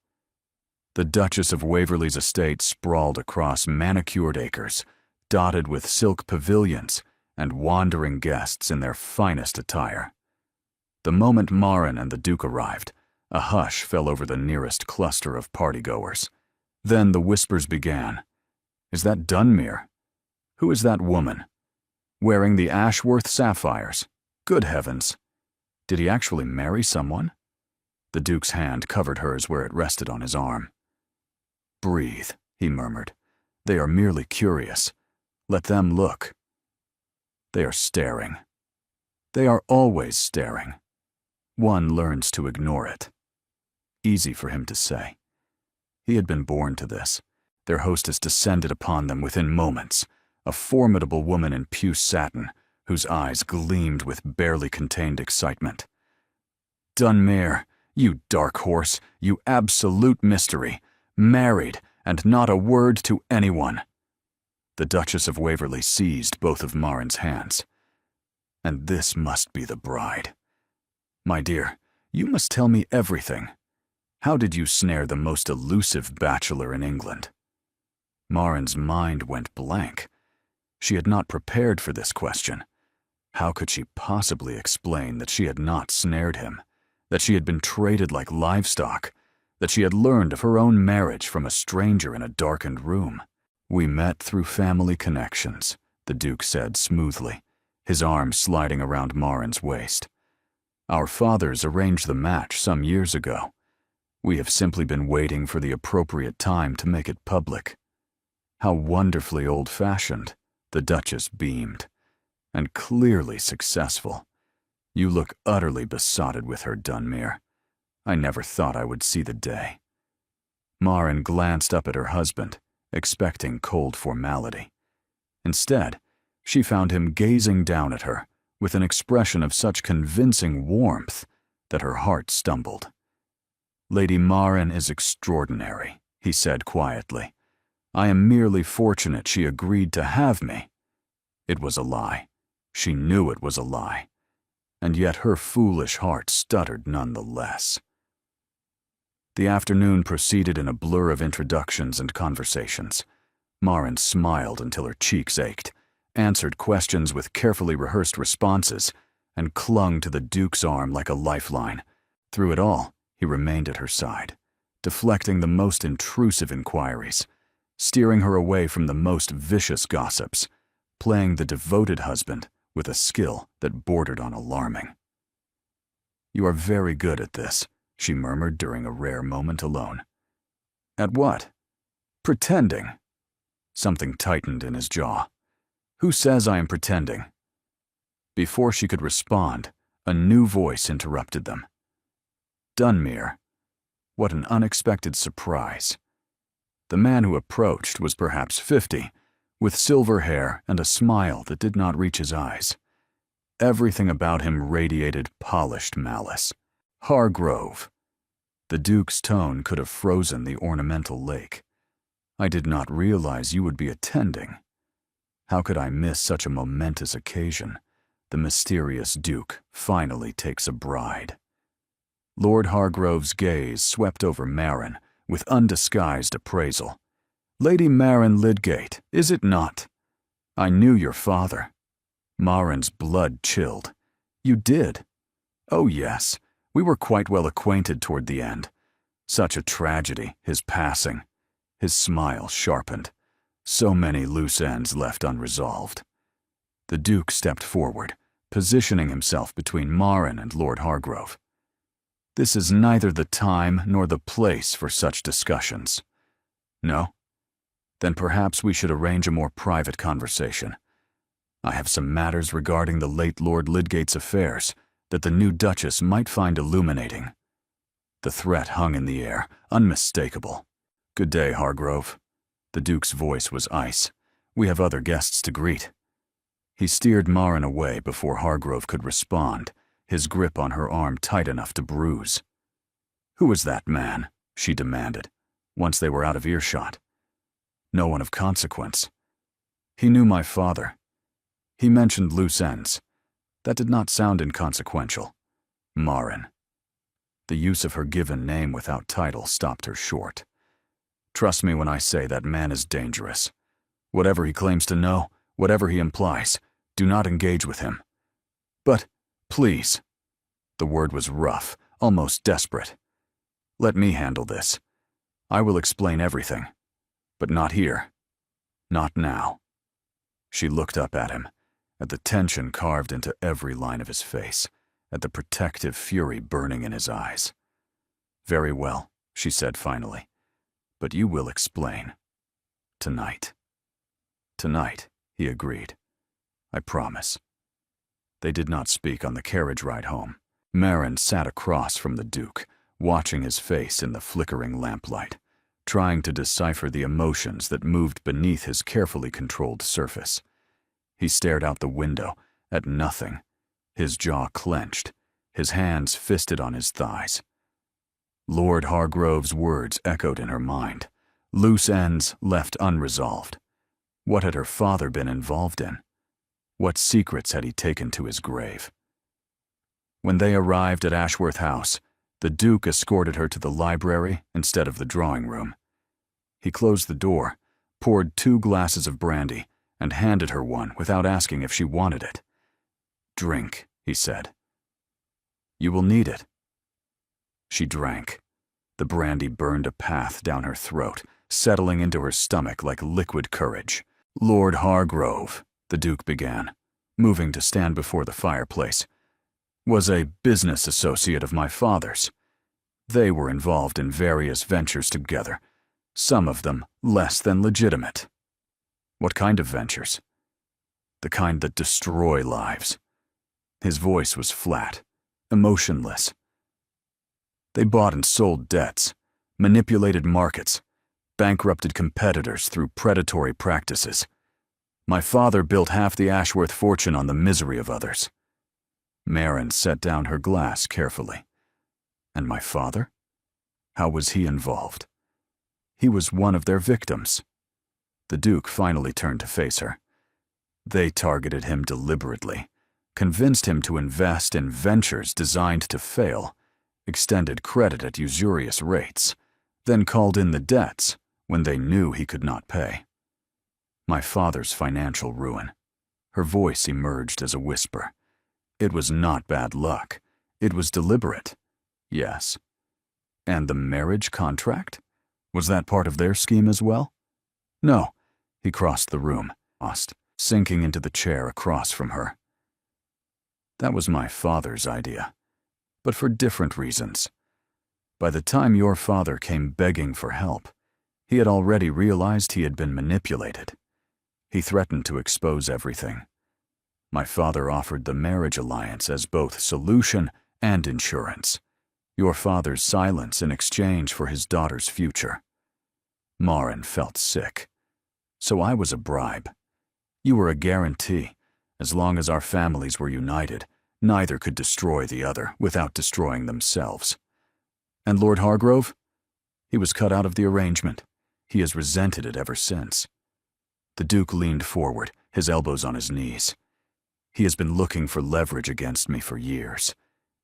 Speaker 1: The Duchess of Waverly's estate sprawled across manicured acres, dotted with silk pavilions and wandering guests in their finest attire. The moment Marin and the Duke arrived, a hush fell over the nearest cluster of partygoers. Then the whispers began. "Is that Dunmere? Who is that woman? Wearing the Ashworth sapphires? Good heavens! Did he actually marry someone?" The Duke's hand covered hers where it rested on his arm. "Breathe," he murmured. "They are merely curious. Let them look." They are staring. They are always staring. One learns to ignore it. Easy for him to say. He had been born to this. Their hostess descended upon them within moments, a formidable woman in puce satin, whose eyes gleamed with barely contained excitement. "Dunmare, you dark horse, you absolute mystery, married, and not a word to anyone." The Duchess of Waverly seized both of Marin's hands. "And this must be the bride. My dear, you must tell me everything. How did you snare the most elusive bachelor in England?" Marin's mind went blank. She had not prepared for this question. How could she possibly explain that she had not snared him, that she had been traded like livestock, that she had learned of her own marriage from a stranger in a darkened room? "We met through family connections," the Duke said smoothly, his arm sliding around Marin's waist. "Our fathers arranged the match some years ago. We have simply been waiting for the appropriate time to make it public." "How wonderfully old-fashioned," the Duchess beamed. "And clearly successful. You look utterly besotted with her, Dunmere. I never thought I would see the day." Marin glanced up at her husband, expecting cold formality. Instead, she found him gazing down at her with an expression of such convincing warmth that her heart stumbled. "Lady Marin is extraordinary," he said quietly. "I am merely fortunate she agreed to have me." It was a lie. She knew it was a lie. And yet her foolish heart stuttered nonetheless. The afternoon proceeded in a blur of introductions and conversations. Marin smiled until her cheeks ached, answered questions with carefully rehearsed responses, and clung to the Duke's arm like a lifeline. Through it all, he remained at her side, deflecting the most intrusive inquiries, steering her away from the most vicious gossips, playing the devoted husband with a skill that bordered on alarming. "You are very good at this," she murmured during a rare moment alone. "At what?" "Pretending." Something tightened in his jaw. "Who says I am pretending?" Before she could respond, a new voice interrupted them. "Dunmere." What an unexpected surprise. The man who approached was perhaps 50, with silver hair and a smile that did not reach his eyes. Everything about him radiated polished malice. "Hargrove." The Duke's tone could have frozen the ornamental lake. "I did not realize you would be attending. How could I miss such a momentous occasion? The mysterious Duke finally takes a bride." Lord Hargrove's gaze swept over Marin with undisguised appraisal. "Lady Marin Lydgate, is it not? I knew your father." Marin's blood chilled. "You did?" "Oh yes, we were quite well acquainted toward the end. Such a tragedy, his passing." His smile sharpened. So many loose ends left unresolved. The Duke stepped forward, positioning himself between Marin and Lord Hargrove. "This is neither the time nor the place for such discussions." "No? Then perhaps we should arrange a more private conversation. I have some matters regarding the late Lord Lydgate's affairs that the new Duchess might find illuminating." The threat hung in the air, unmistakable. "Good day, Hargrove." The Duke's voice was ice. "We have other guests to greet." He steered Marin away before Hargrove could respond, his grip on her arm tight enough to bruise. "Who is that man?" she demanded, once they were out of earshot. "No one of consequence." "He knew my father. He mentioned loose ends. That did not sound inconsequential." Marin. The use of her given name without title stopped her short. "Trust me when I say that man is dangerous. Whatever he claims to know, whatever he implies, do not engage with him." "But, please." The word was rough, almost desperate. "Let me handle this. I will explain everything. But not here. Not now." She looked up at him, at the tension carved into every line of his face, at the protective fury burning in his eyes. "Very well," she said finally. "But you will explain. Tonight." "Tonight," he agreed. "I promise." They did not speak on the carriage ride home. Marin sat across from the Duke, watching his face in the flickering lamplight, trying to decipher the emotions that moved beneath his carefully controlled surface. He stared out the window, at nothing, his jaw clenched, his hands fisted on his thighs. Lord Hargrove's words echoed in her mind, loose ends left unresolved. What had her father been involved in? What secrets had he taken to his grave? When they arrived at Ashworth House, the Duke escorted her to the library instead of the drawing room. He closed the door, poured 2 glasses of brandy, and handed her one without asking if she wanted it. "Drink," he said. "You will need it." She drank. The brandy burned a path down her throat, settling into her stomach like liquid courage. "Lord Hargrove," the Duke began, moving to stand before the fireplace, "was a business associate of my father's. They were involved in various ventures together, some of them less than legitimate." "What kind of ventures?" "The kind that destroy lives." His voice was flat, emotionless. "They bought and sold debts, manipulated markets, bankrupted competitors through predatory practices. My father built half the Ashworth fortune on the misery of others." Marin set down her glass carefully. "And my father? How was he involved?" "He was one of their victims." The Duke finally turned to face her. "They targeted him deliberately, convinced him to invest in ventures designed to fail, extended credit at usurious rates, then called in the debts when they knew he could not pay. My father's financial ruin." Her voice emerged as a whisper. "It was not bad luck. It was deliberate." "Yes." "And the marriage contract? Was that part of their scheme as well?" "No." He crossed the room, sinking into the chair across from her. "That was my father's idea, but for different reasons. By the time your father came begging for help, he had already realized he had been manipulated. He threatened to expose everything. My father offered the marriage alliance as both solution and insurance. Your father's silence in exchange for his daughter's future." Marin felt sick. "So I was a bribe. You were a guarantee. As long as our families were united, neither could destroy the other without destroying themselves." "And Lord Hargrove?" "He was cut out of the arrangement. He has resented it ever since." The Duke leaned forward, his elbows on his knees. "He has been looking for leverage against me for years.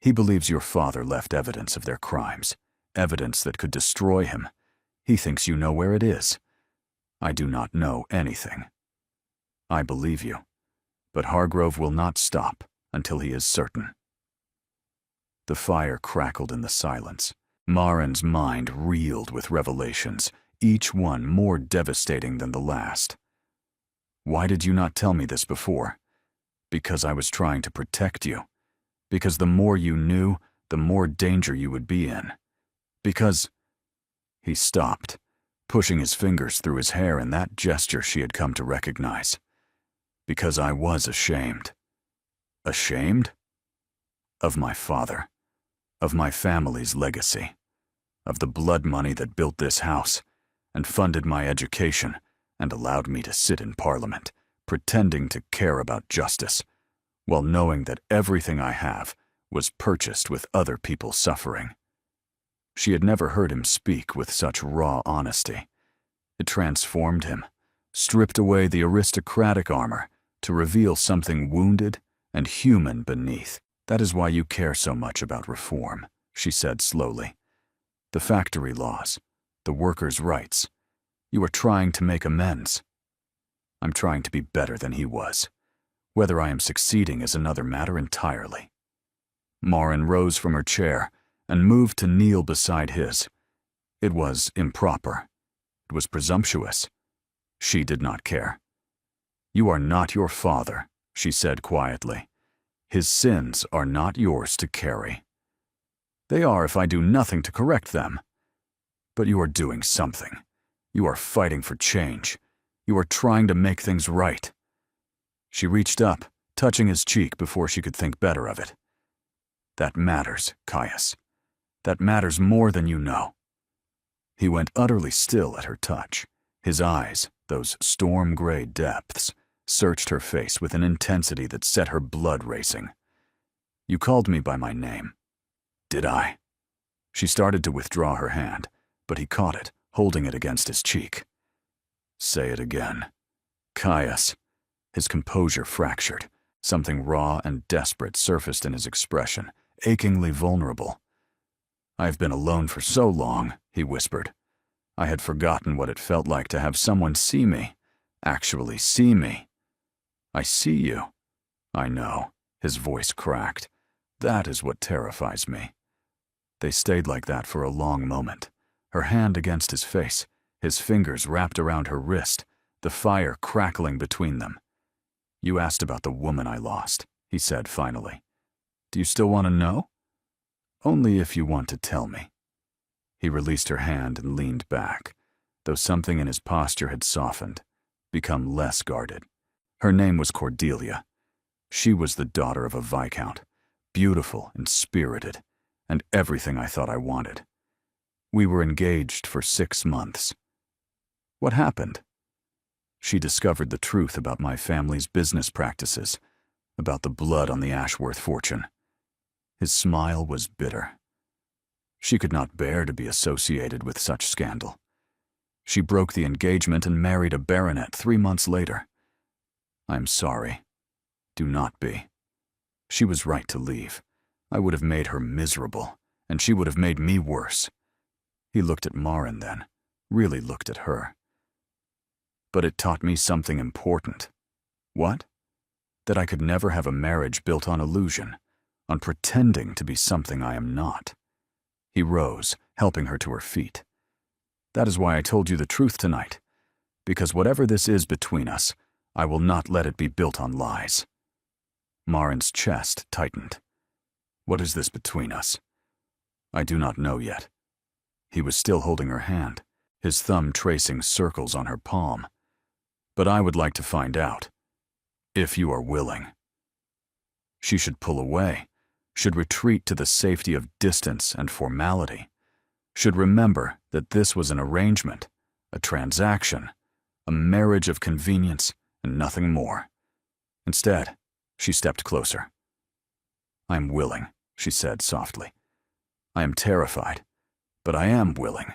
Speaker 1: He believes your father left evidence of their crimes, evidence that could destroy him. He thinks you know where it is. I do not know anything. I believe you, but Hargrove will not stop until he is certain." The fire crackled in the silence. Marin's mind reeled with revelations, each one more devastating than the last. "Why did you not tell me this before?" "Because I was trying to protect you. Because the more you knew, the more danger you would be in. Because—" He stopped, pushing his fingers through his hair in that gesture she had come to recognize. "Because I was ashamed." "Ashamed?" "Of my father. Of my family's legacy. Of the blood money that built this house, and funded my education, and allowed me to sit in Parliament, pretending to care about justice, while knowing that everything I have was purchased with other people's suffering." She had never heard him speak with such raw honesty. It transformed him, stripped away the aristocratic armor to reveal something wounded and human beneath. "That is why you care so much about reform," she said slowly. "The factory laws, the workers' rights. You are trying to make amends. I'm trying to be better than he was. Whether I am succeeding is another matter entirely." Marin rose from her chair and moved to kneel beside his. It was improper. It was presumptuous. She did not care. "You are not your father," she said quietly. "His sins are not yours to carry." "They are if I do nothing to correct them." "But you are doing something. You are fighting for change. You are trying to make things right." She reached up, touching his cheek before she could think better of it. "That matters, Caius. That matters more than you know." He went utterly still at her touch. His eyes, those storm-gray depths, searched her face with an intensity that set her blood racing. "You called me by my name." "Did I?" She started to withdraw her hand, but he caught it, holding it against his cheek. "Say it again." "Caius." His composure fractured. Something raw and desperate surfaced in his expression, achingly vulnerable. "I've been alone for so long," he whispered. "I had forgotten what it felt like to have someone see me, actually see me." "I see you." "I know," his voice cracked. "That is what terrifies me." They stayed like that for a long moment, her hand against his face, his fingers wrapped around her wrist, the fire crackling between them. "You asked about the woman I lost," he said finally. "Do you still want to know?" "Only if you want to tell me." He released her hand and leaned back, though something in his posture had softened, become less guarded. Her name was Cordelia. She was the daughter of a viscount, beautiful and spirited, and everything I thought I wanted. We were engaged for 6 months. "What happened?" "She discovered the truth about my family's business practices, about the blood on the Ashworth fortune." His smile was bitter. "She could not bear to be associated with such scandal. She broke the engagement and married a baronet 3 months later. I'm sorry. Do not be. She was right to leave. I would have made her miserable, and she would have made me worse." He looked at Maren then, really looked at her. "But it taught me something important." "What?" "That I could never have a marriage built on illusion, on pretending to be something I am not." He rose, helping her to her feet. "That is why I told you the truth tonight, because whatever this is between us, I will not let it be built on lies." Maren's chest tightened. "What is this between us?" "I do not know yet." He was still holding her hand, his thumb tracing circles on her palm. "But I would like to find out, if you are willing." She should pull away, should retreat to the safety of distance and formality, should remember that this was an arrangement, a transaction, a marriage of convenience and nothing more. Instead, she stepped closer. "I am willing," she said softly. "I am terrified, but I am willing."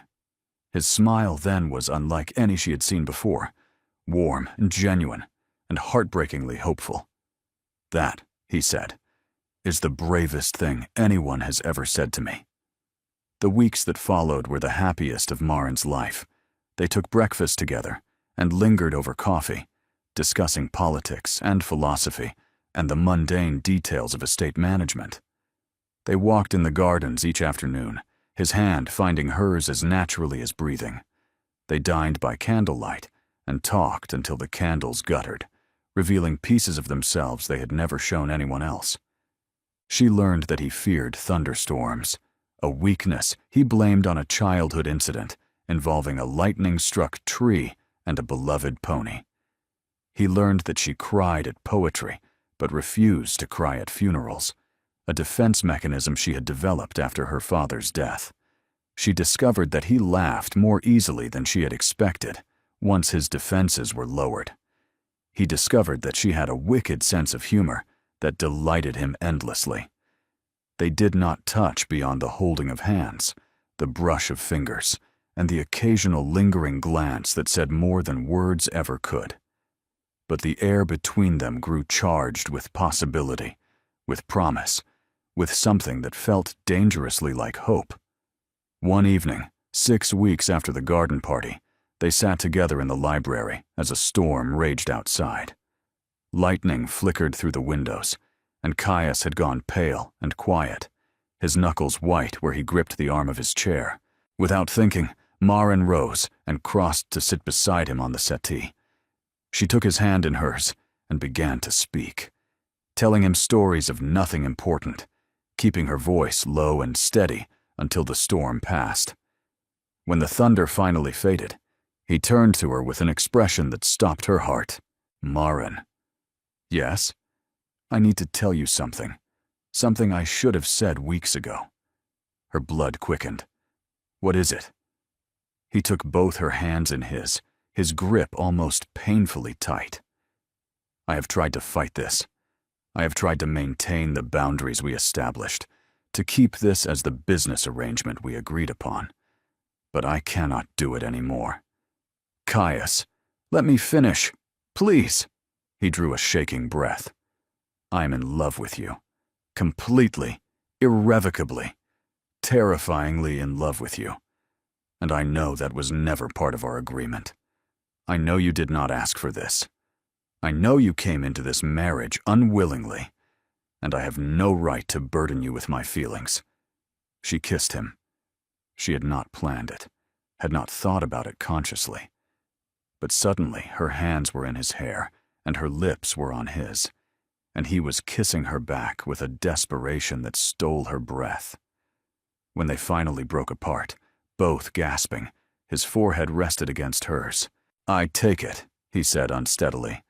Speaker 1: His smile then was unlike any she had seen before, warm and genuine and heartbreakingly hopeful. "That," he said, "is the bravest thing anyone has ever said to me." The weeks that followed were the happiest of Maren's life. They took breakfast together and lingered over coffee, discussing politics and philosophy and the mundane details of estate management. They walked in the gardens each afternoon, his hand finding hers as naturally as breathing. They dined by candlelight and talked until the candles guttered, revealing pieces of themselves they had never shown anyone else. She learned that he feared thunderstorms, a weakness he blamed on a childhood incident involving a lightning-struck tree and a beloved pony. He learned that she cried at poetry, but refused to cry at funerals, a defense mechanism she had developed after her father's death. She discovered that he laughed more easily than she had expected once his defenses were lowered. He discovered that she had a wicked sense of humor that delighted him endlessly. They did not touch beyond the holding of hands, the brush of fingers, and the occasional lingering glance that said more than words ever could. But the air between them grew charged with possibility, with promise, with something that felt dangerously like hope. One evening, 6 weeks after the garden party, they sat together in the library as a storm raged outside. Lightning flickered through the windows, and Caius had gone pale and quiet, his knuckles white where he gripped the arm of his chair. Without thinking, Maren rose and crossed to sit beside him on the settee. She took his hand in hers and began to speak, telling him stories of nothing important, keeping her voice low and steady until the storm passed. When the thunder finally faded, he turned to her with an expression that stopped her heart. "Maren." "Yes? I need to tell you something. Something I should have said weeks ago." Her blood quickened. "What is it?" He took both her hands in his grip almost painfully tight. "I have tried to fight this. I have tried to maintain the boundaries we established, to keep this as the business arrangement we agreed upon. But I cannot do it anymore. Caius, let me finish, please." He drew a shaking breath. "I am in love with you. Completely, irrevocably, terrifyingly in love with you. And I know that was never part of our agreement. I know you did not ask for this. I know you came into this marriage unwillingly, and I have no right to burden you with my feelings." She kissed him. She had not planned it, had not thought about it consciously. But suddenly her hands were in his hair, and her lips were on his, and he was kissing her back with a desperation that stole her breath. When they finally broke apart, both gasping, his forehead rested against hers. "I take it," he said unsteadily,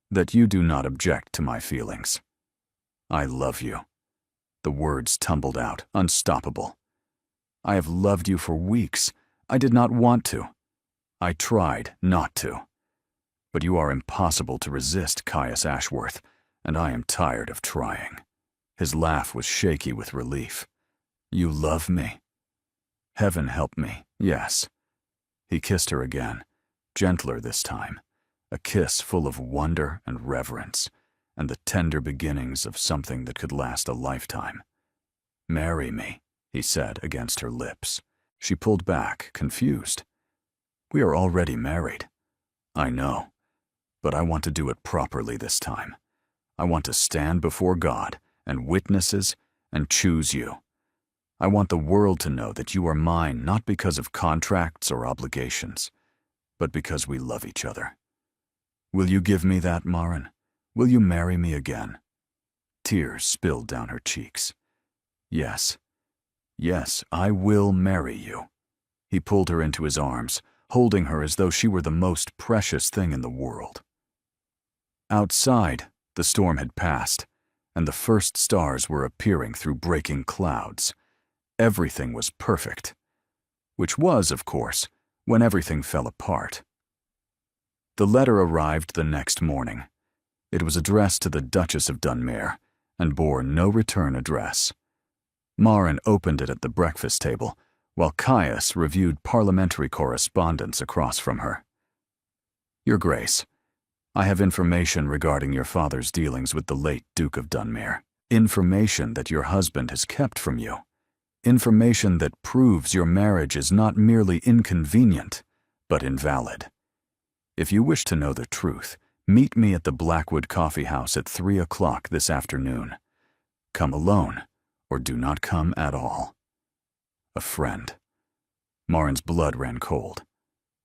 Speaker 1: "that you do not object to my feelings. I love you." The words tumbled out, unstoppable. "I have loved you for weeks. I did not want to. I tried not to. But you are impossible to resist, Caius Ashworth, and I am tired of trying." His laugh was shaky with relief. "You love me?" "Heaven help me, yes." He kissed her again, gentler this time, a kiss full of wonder and reverence, and the tender beginnings of something that could last a lifetime. "Marry me," he said against her lips. She pulled back, confused. "We are already married." "I know, but I want to do it properly this time. I want to stand before God and witnesses and choose you. I want the world to know that you are mine not because of contracts or obligations, but because we love each other. Will you give me that, Maren? Will you marry me again?" Tears spilled down her cheeks. "Yes. Yes, I will marry you." He pulled her into his arms, holding her as though she were the most precious thing in the world. Outside, the storm had passed, and the first stars were appearing through breaking clouds. Everything was perfect, which was, of course, when everything fell apart. The letter arrived the next morning. It was addressed to the Duchess of Dunmere and bore no return address. Maren opened it at the breakfast table, while Caius reviewed parliamentary correspondence across from her. "Your Grace, I have information regarding your father's dealings with the late Duke of Dunmere. Information that your husband has kept from you. Information that proves your marriage is not merely inconvenient, but invalid. If you wish to know the truth, meet me at the Blackwood Coffee House at 3 o'clock this afternoon. Come alone, or do not come at all. A friend." Maren's blood ran cold.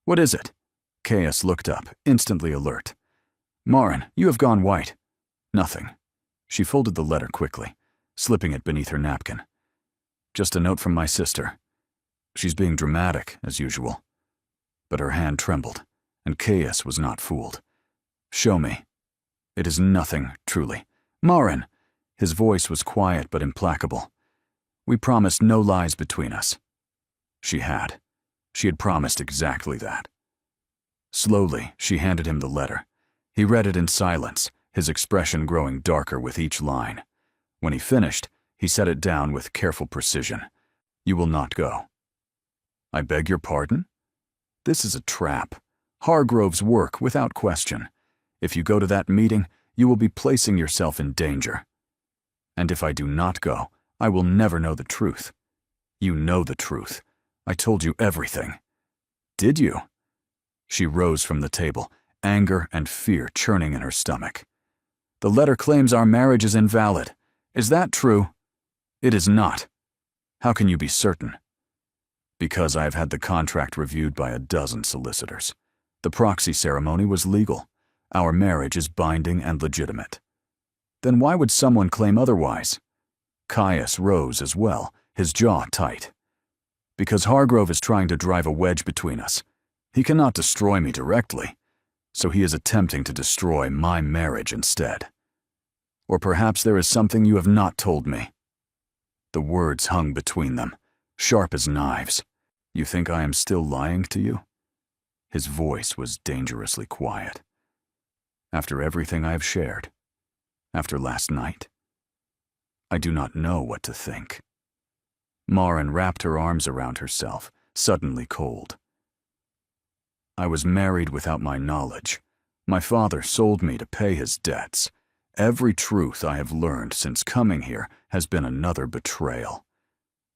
Speaker 1: "What is it?" Caius looked up, instantly alert. "Maren, you have gone white." "Nothing." She folded the letter quickly, slipping it beneath her napkin. "Just a note from my sister. She's being dramatic, as usual." But her hand trembled, and Caius was not fooled. "Show me." "It is nothing, truly." "Maren!" His voice was quiet but implacable. "We promised no lies between us." She had. She had promised exactly that. Slowly, she handed him the letter. He read it in silence, his expression growing darker with each line. When he finished, he set it down with careful precision. "You will not go." "I beg your pardon?" "This is a trap. Hargrove's work, without question. If you go to that meeting, you will be placing yourself in danger. And if I do not go, I will never know the truth. You know the truth. I told you everything." "Did you?" She rose from the table, anger and fear churning in her stomach. "The letter claims our marriage is invalid. Is that true?" "It is not." "How can you be certain?" "Because I have had the contract reviewed by a dozen solicitors. The proxy ceremony was legal. Our marriage is binding and legitimate." "Then why would someone claim otherwise?" Caius rose as well, his jaw tight. "Because Hargrove is trying to drive a wedge between us. He cannot destroy me directly, so he is attempting to destroy my marriage instead. Or perhaps there is something you have not told me." The words hung between them, sharp as knives. "You think I am still lying to you?" His voice was dangerously quiet. "After everything I have shared, after last night, I do not know what to think." Maren wrapped her arms around herself, suddenly cold. "I was married without my knowledge. My father sold me to pay his debts. Every truth I have learned since coming here has been another betrayal.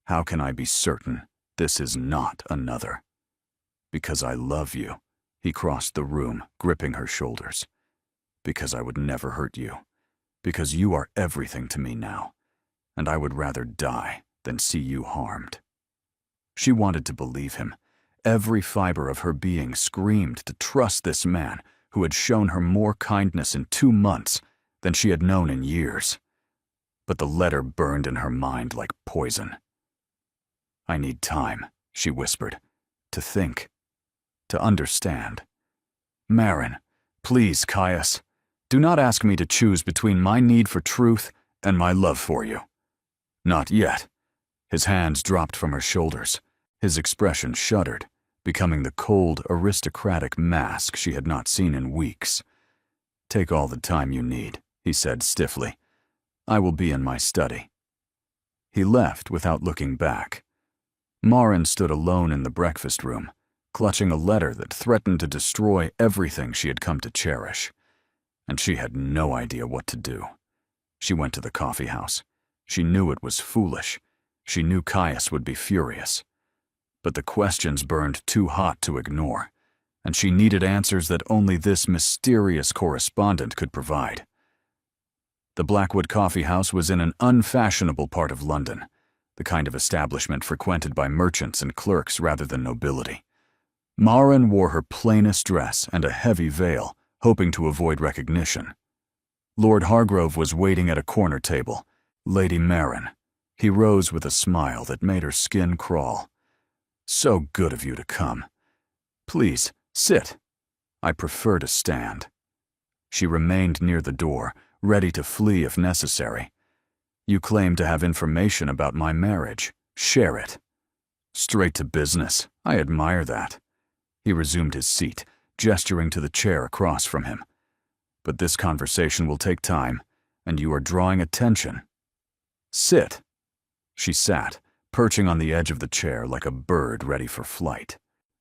Speaker 1: How can I be certain this is not another? Because I love you. He crossed the room, gripping her shoulders. Because I would never hurt you. Because you are everything to me now, and I would rather die than see you harmed. She wanted to believe him. Every fiber of her being screamed to trust this man who had shown her more kindness in 2 months than she had known in years. But the letter burned in her mind like poison. I need time, she whispered, to think, to understand. Marin, please, Caius, do not ask me to choose between my need for truth and my love for you. Not yet. His hands dropped from her shoulders. His expression shuddered, becoming the cold, aristocratic mask she had not seen in weeks. Take all the time you need, he said stiffly. I will be in my study. He left without looking back. Marin stood alone in the breakfast room, clutching a letter that threatened to destroy everything she had come to cherish. And she had no idea what to do. She went to the coffee house. She knew it was foolish. She knew Caius would be furious. But the questions burned too hot to ignore, and she needed answers that only this mysterious correspondent could provide. The Blackwood Coffee House was in an unfashionable part of London, the kind of establishment frequented by merchants and clerks rather than nobility. Marin wore her plainest dress and a heavy veil, hoping to avoid recognition. Lord Hargrove was waiting at a corner table. Lady Marin. He rose with a smile that made her skin crawl. So good of you to come. Please, sit. I prefer to stand. She remained near the door, ready to flee if necessary. You claim to have information about my marriage. Share it. Straight to business. I admire that. He resumed his seat, gesturing to the chair across from him. But this conversation will take time, and you are drawing attention. Sit. She sat, perching on the edge of the chair like a bird ready for flight.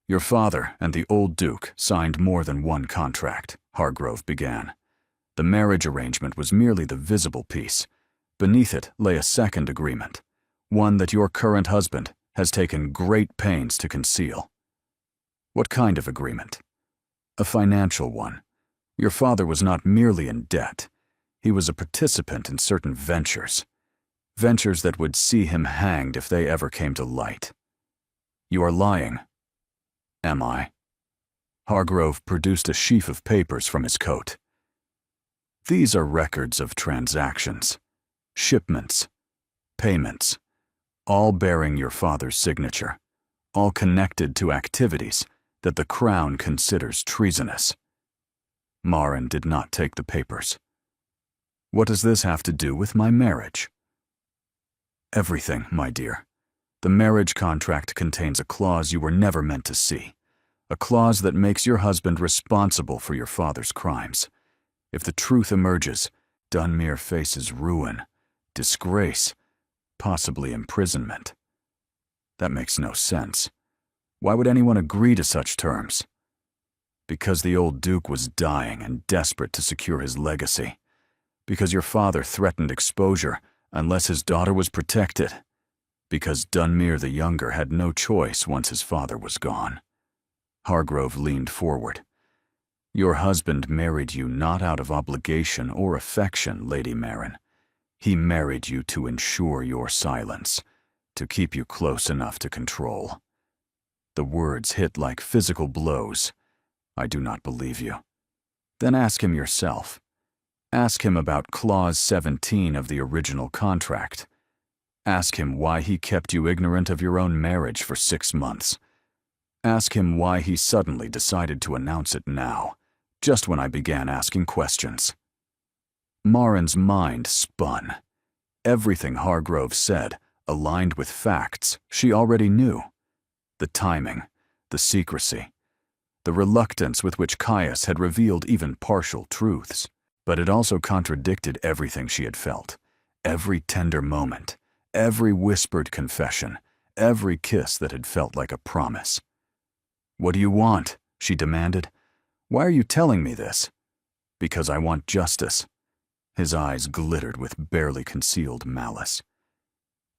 Speaker 1: Your father and the old Duke signed more than one contract, Hargrove began. The marriage arrangement was merely the visible piece. Beneath it lay a second agreement, one that your current husband has taken great pains to conceal. What kind of agreement? A financial one. Your father was not merely in debt. He was a participant in certain ventures. Ventures that would see him hanged if they ever came to light. You are lying. Am I? Hargrove produced a sheaf of papers from his coat. These are records of transactions, shipments, payments, all bearing your father's signature, all connected to activities that the Crown considers treasonous. Marin did not take the papers. What does this have to do with my marriage? Everything, my dear. The marriage contract contains a clause you were never meant to see, a clause that makes your husband responsible for your father's crimes. If the truth emerges, Dunmere faces ruin, disgrace, possibly imprisonment. That makes no sense. Why would anyone agree to such terms? Because the old Duke was dying and desperate to secure his legacy. Because your father threatened exposure unless his daughter was protected. Because Dunmere the Younger had no choice once his father was gone. Hargrove leaned forward. Your husband married you not out of obligation or affection, Lady Marin. He married you to ensure your silence, to keep you close enough to control. The words hit like physical blows. I do not believe you. Then ask him yourself. Ask him about Clause 17 of the original contract. Ask him why he kept you ignorant of your own marriage for 6 months. Ask him why he suddenly decided to announce it now, just when I began asking questions. Marin's mind spun. Everything Hargrove said aligned with facts she already knew. The timing, the secrecy, the reluctance with which Caius had revealed even partial truths. But it also contradicted everything she had felt, every tender moment, every whispered confession, every kiss that had felt like a promise. What do you want? She demanded. Why are you telling me this? Because I want justice. His eyes glittered with barely concealed malice.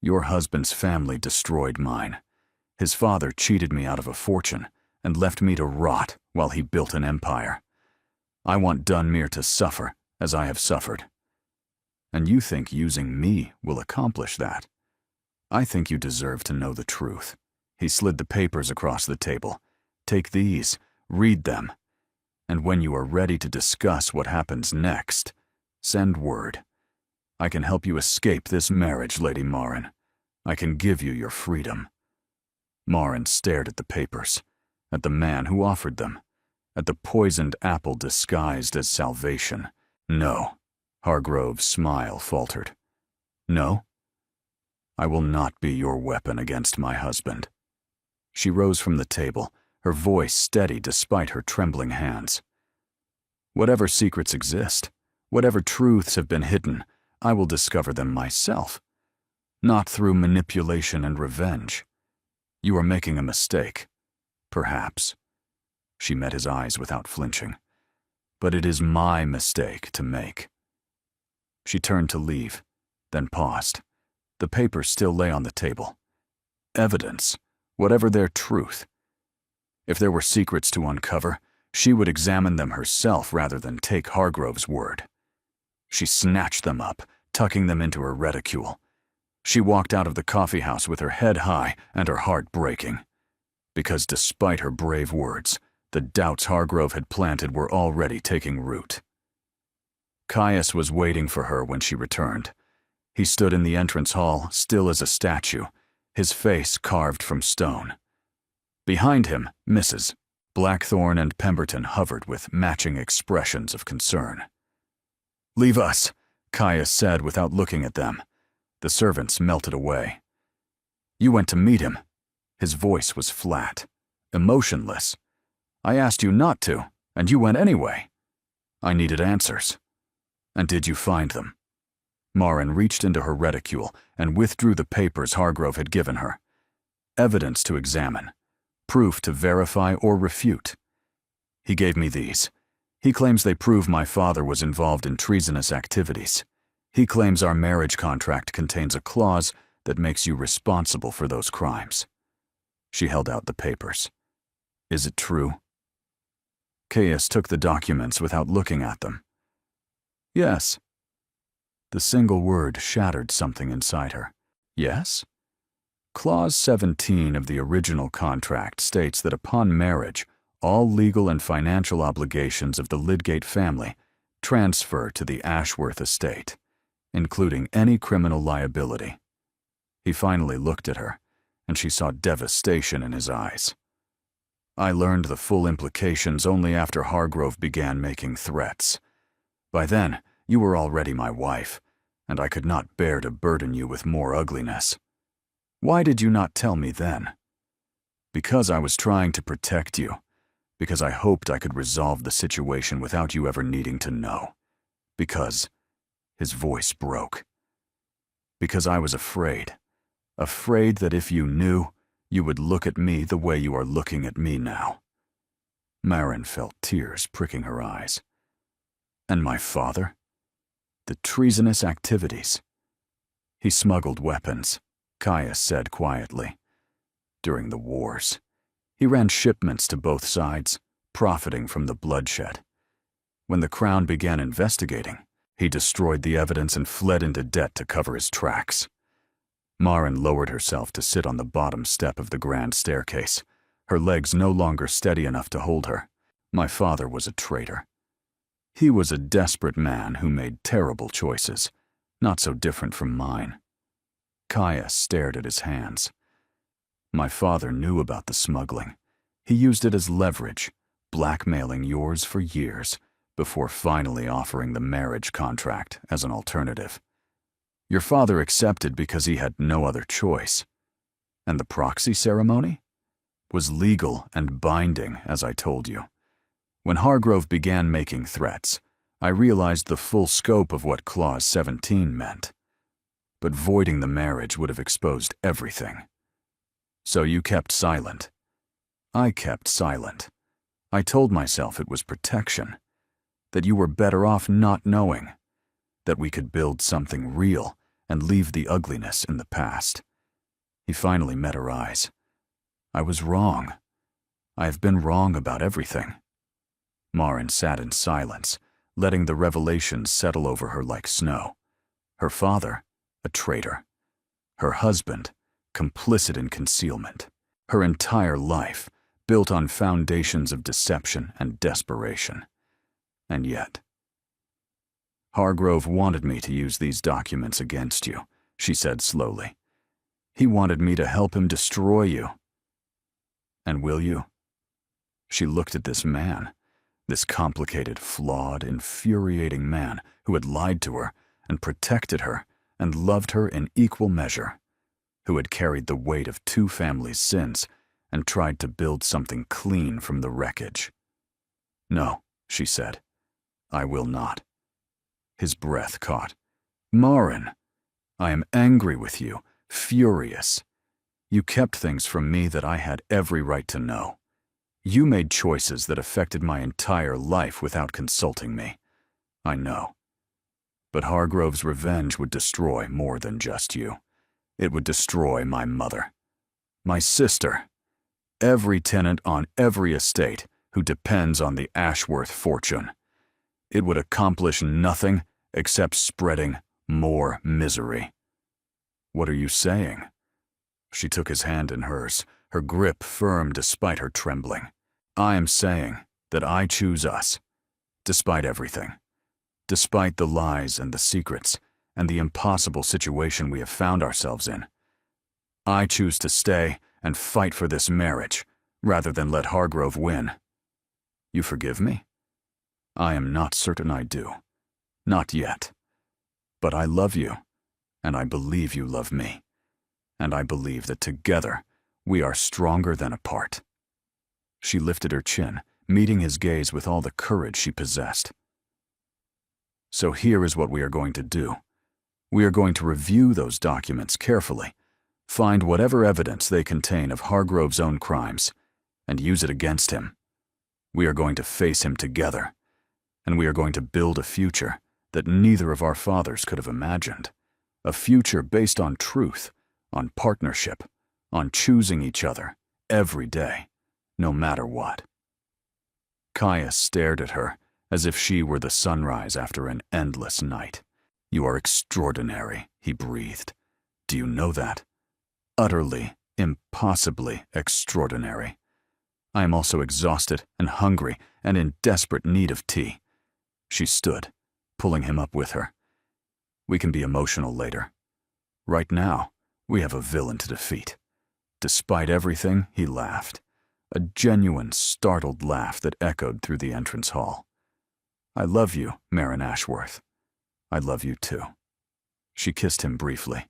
Speaker 1: Your husband's family destroyed mine. His father cheated me out of a fortune and left me to rot while he built an empire. I want Dunmere to suffer as I have suffered. And you think using me will accomplish that? I think you deserve to know the truth. He slid the papers across the table. Take these, read them, and when you are ready to discuss what happens next, send word. I can help you escape this marriage, Lady Marin. I can give you your freedom. Marin stared at the papers, at the man who offered them, at the poisoned apple disguised as salvation. No. Hargrove's smile faltered. No? I will not be your weapon against my husband. She rose from the table, her voice steady despite her trembling hands. Whatever secrets exist, whatever truths have been hidden, I will discover them myself, not through manipulation and revenge. You are making a mistake, perhaps. She met his eyes without flinching. But it is my mistake to make. She turned to leave, then paused. The papers still lay on the table. Evidence, whatever their truth. If there were secrets to uncover, she would examine them herself rather than take Hargrove's word. She snatched them up, tucking them into her reticule. She walked out of the coffee house with her head high and her heart breaking. Because despite her brave words, the doubts Hargrove had planted were already taking root. Caius was waiting for her when she returned. He stood in the entrance hall, still as a statue, his face carved from stone. Behind him, Mrs. Blackthorne and Pemberton hovered with matching expressions of concern. "Leave us," Caius said without looking at them. The servants melted away. "You went to meet him." His voice was flat, emotionless. "I asked you not to, and you went anyway. I needed answers. And did you find them?" Marin reached into her reticule and withdrew the papers Hargrove had given her. Evidence to examine, proof to verify or refute. He gave me these. He claims they prove my father was involved in treasonous activities. He claims our marriage contract contains a clause that makes you responsible for those crimes. She held out the papers. Is it true? Caius took the documents without looking at them. Yes. The single word shattered something inside her. Yes? Clause 17 of the original contract states that upon marriage, all legal and financial obligations of the Lydgate family transfer to the Ashworth estate, including any criminal liability. He finally looked at her, and she saw devastation in his eyes. I learned the full implications only after Hargrove began making threats. By then, you were already my wife, and I could not bear to burden you with more ugliness. Why did you not tell me then? Because I was trying to protect you. Because I hoped I could resolve the situation without you ever needing to know. Because, his voice broke. Because I was afraid. Afraid that if you knew, you would look at me the way you are looking at me now. Marin felt tears pricking her eyes. And my father? The treasonous activities. He smuggled weapons, Caius said quietly. During the wars, he ran shipments to both sides, profiting from the bloodshed. When the Crown began investigating, he destroyed the evidence and fled into debt to cover his tracks. Marin lowered herself to sit on the bottom step of the grand staircase, her legs no longer steady enough to hold her. My father was a traitor. He was a desperate man who made terrible choices, not so different from mine. Caius stared at his hands. My father knew about the smuggling. He used it as leverage, blackmailing yours for years, before finally offering the marriage contract as an alternative. Your father accepted because he had no other choice. And the proxy ceremony? Was legal and binding, as I told you. When Hargrove began making threats, I realized the full scope of what Clause 17 meant. But voiding the marriage would have exposed everything. So you kept silent. I kept silent. I told myself it was protection, that you were better off not knowing. that we could build something real and leave the ugliness in the past. He finally met her eyes. I was wrong. I have been wrong about everything. Maren sat in silence, letting the revelations settle over her like snow. Her father, a traitor. Her husband, complicit in concealment. Her entire life, built on foundations of deception and desperation. And yet, Hargrove wanted me to use these documents against you, she said slowly. He wanted me to help him destroy you. And will you? She looked at this man, this complicated, flawed, infuriating man who had lied to her and protected her and loved her in equal measure, who had carried the weight of 2 families' sins and tried to build something clean from the wreckage. No, she said, I will not. His breath caught. Maren, I am angry with you, furious. You kept things from me that I had every right to know. You made choices that affected my entire life without consulting me. I know. But Hargrove's revenge would destroy more than just you. It would destroy my mother, my sister, every tenant on every estate who depends on the Ashworth fortune. It would accomplish nothing except spreading more misery. What are you saying? She took his hand in hers, her grip firm despite her trembling. I am saying that I choose us, despite everything, despite the lies and the secrets and the impossible situation we have found ourselves in. I choose to stay and fight for this marriage, rather than let Hargrove win. You forgive me? I am not certain I do. Not yet. But I love you, and I believe you love me. And I believe that together we are stronger than apart. She lifted her chin, meeting his gaze with all the courage she possessed. So here is what we are going to do. We are going to review those documents carefully, find whatever evidence they contain of Hargrove's own crimes, and use it against him. We are going to face him together, and we are going to build a future that neither of our fathers could have imagined. A future based on truth, on partnership, on choosing each other every day, no matter what. Caius stared at her as if she were the sunrise after an endless night. You are extraordinary, he breathed. Do you know that? Utterly, impossibly extraordinary. I am also exhausted and hungry and in desperate need of tea. She stood, pulling him up with her. We can be emotional later. Right now, we have a villain to defeat. Despite everything, he laughed. A genuine, startled laugh that echoed through the entrance hall. I love you, Maren Ashworth. I love you too. She kissed him briefly.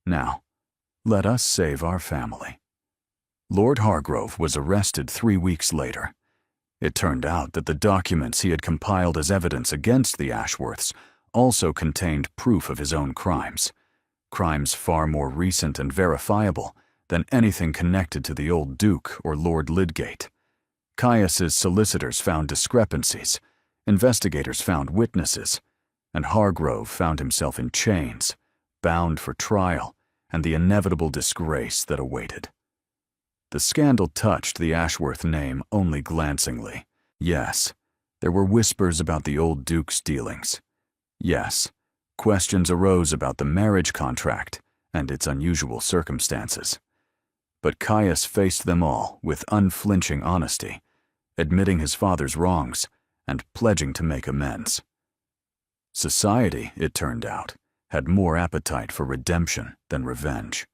Speaker 1: Now, let us save our family. Lord Hargrove was arrested 3 weeks later. It turned out that the documents he had compiled as evidence against the Ashworths also contained proof of his own crimes. Crimes far more recent and verifiable than anything connected to the old Duke or Lord Lydgate. Caius's solicitors found discrepancies, investigators found witnesses, and Hargrove found himself in chains, bound for trial, and the inevitable disgrace that awaited. The scandal touched the Ashworth name only glancingly. Yes, there were whispers about the old Duke's dealings. Yes, questions arose about the marriage contract and its unusual circumstances. But Caius faced them all with unflinching honesty, admitting his father's wrongs and pledging to make amends. Society, it turned out, had more appetite for redemption than revenge.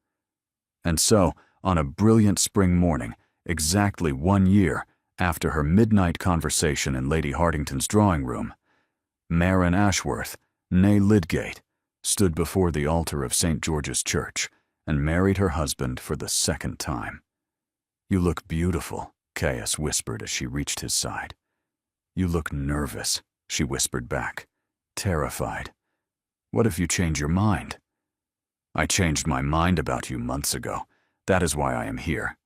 Speaker 1: And so, on a brilliant spring morning, exactly 1 year after her midnight conversation in Lady Hartington's drawing room, Maren Ashworth, née Lydgate, stood before the altar of St. George's Church and married her husband for the 2nd time. You look beautiful, Caius whispered as she reached his side. You look nervous, she whispered back, terrified. What if you change your mind? I changed my mind about you months ago. That is why I am here.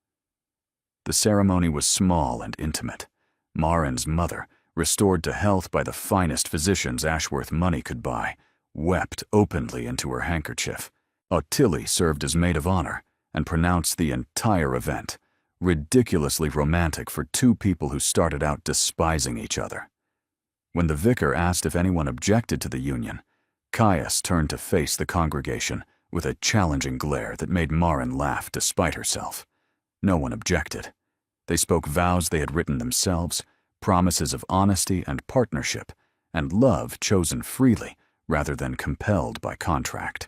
Speaker 1: The ceremony was small and intimate. Maren's mother, restored to health by the finest physicians Ashworth money could buy, wept openly into her handkerchief. Ottilie served as maid of honor and pronounced the entire event ridiculously romantic for two people who started out despising each other. When the vicar asked if anyone objected to the union, Caius turned to face the congregation with a challenging glare that made Maren laugh despite herself. No one objected. They spoke vows they had written themselves, promises of honesty and partnership, and love chosen freely rather than compelled by contract.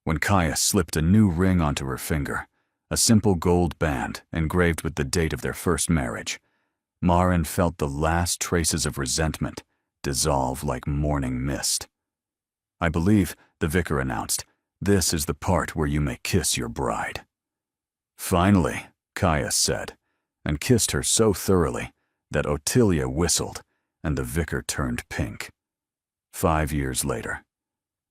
Speaker 1: When Caius slipped a new ring onto her finger, a simple gold band engraved with the date of their first marriage, Maren felt the last traces of resentment dissolve like morning mist. "I believe," the vicar announced, "this is the part where you may kiss your bride." "Finally," Caius said, and kissed her so thoroughly that Ottilie whistled and the vicar turned pink. 5 years later.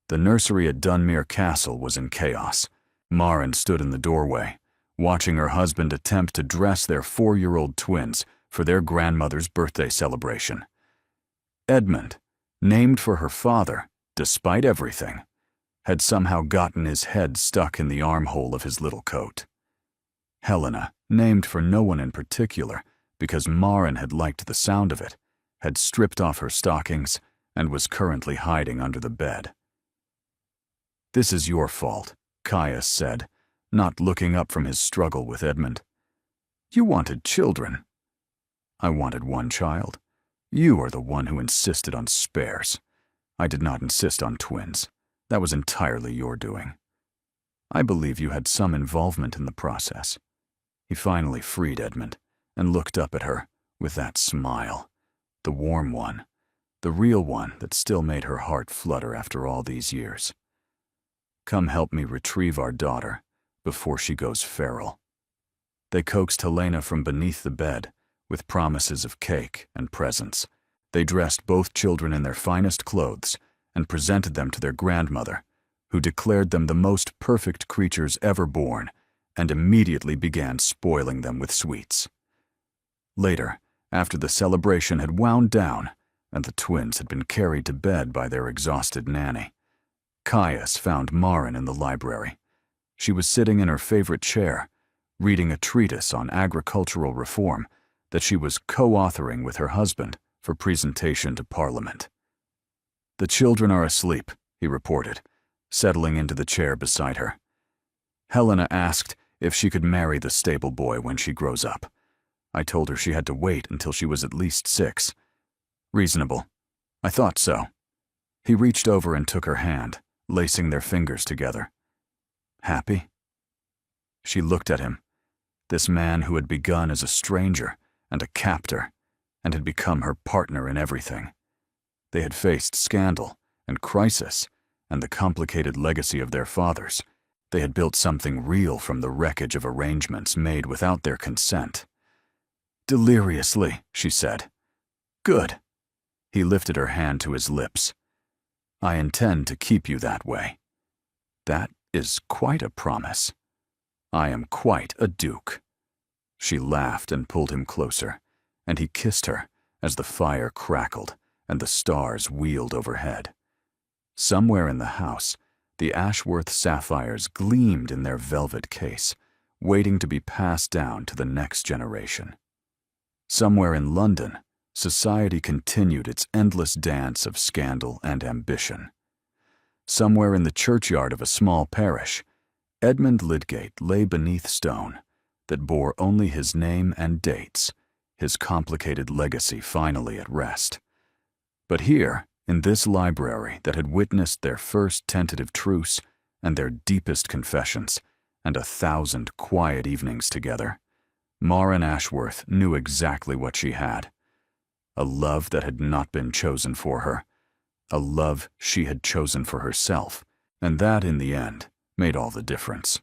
Speaker 1: The nursery at Dunmere Castle was in chaos. Maren stood in the doorway, watching her husband attempt to dress their 4-year-old twins for their grandmother's birthday celebration. Edmund, named for her father, despite everything, had somehow gotten his head stuck in the armhole of his little coat. Helena, named for no one in particular because Maren had liked the sound of it, had stripped off her stockings and was currently hiding under the bed. "This is your fault," Caius said, not looking up from his struggle with Edmund. "You wanted children." "I wanted one child. You are the one who insisted on spares. I did not insist on twins. That was entirely your doing. I believe you had some involvement in the process." He finally freed Edmund and looked up at her with that smile, the warm one, the real one that still made her heart flutter after all these years. "Come help me retrieve our daughter before she goes feral." They coaxed Helena from beneath the bed with promises of cake and presents. They dressed both children in their finest clothes and presented them to their grandmother, who declared them the most perfect creatures ever born and immediately began spoiling them with sweets. Later, after the celebration had wound down and the twins had been carried to bed by their exhausted nanny, Caius found Maren in the library. She was sitting in her favorite chair, reading a treatise on agricultural reform that she was co-authoring with her husband for presentation to Parliament. "The children are asleep," he reported, settling into the chair beside her. "Helena asked if she could marry the stable boy when she grows up. I told her she had to wait until she was at least 6. Reasonable. I thought so." He reached over and took her hand, lacing their fingers together. "Happy?" She looked at him, this man who had begun as a stranger and a captor and had become her partner in everything. They had faced scandal and crisis and the complicated legacy of their fathers. They had built something real from the wreckage of arrangements made without their consent. "Deliriously," she said. "Good." He lifted her hand to his lips. "I intend to keep you that way." "That is quite a promise." "I am quite a duke." She laughed and pulled him closer, and he kissed her as the fire crackled and the stars wheeled overhead. Somewhere in the house, the Ashworth sapphires gleamed in their velvet case, waiting to be passed down to the next generation. Somewhere in London, society continued its endless dance of scandal and ambition. Somewhere in the churchyard of a small parish, Edmund Lydgate lay beneath stone that bore only his name and dates, his complicated legacy finally at rest. But here, in this library that had witnessed their first tentative truce and their deepest confessions and 1,000 quiet evenings together, Maren Ashworth knew exactly what she had. A love that had not been chosen for her, a love she had chosen for herself, and that, in the end, made all the difference.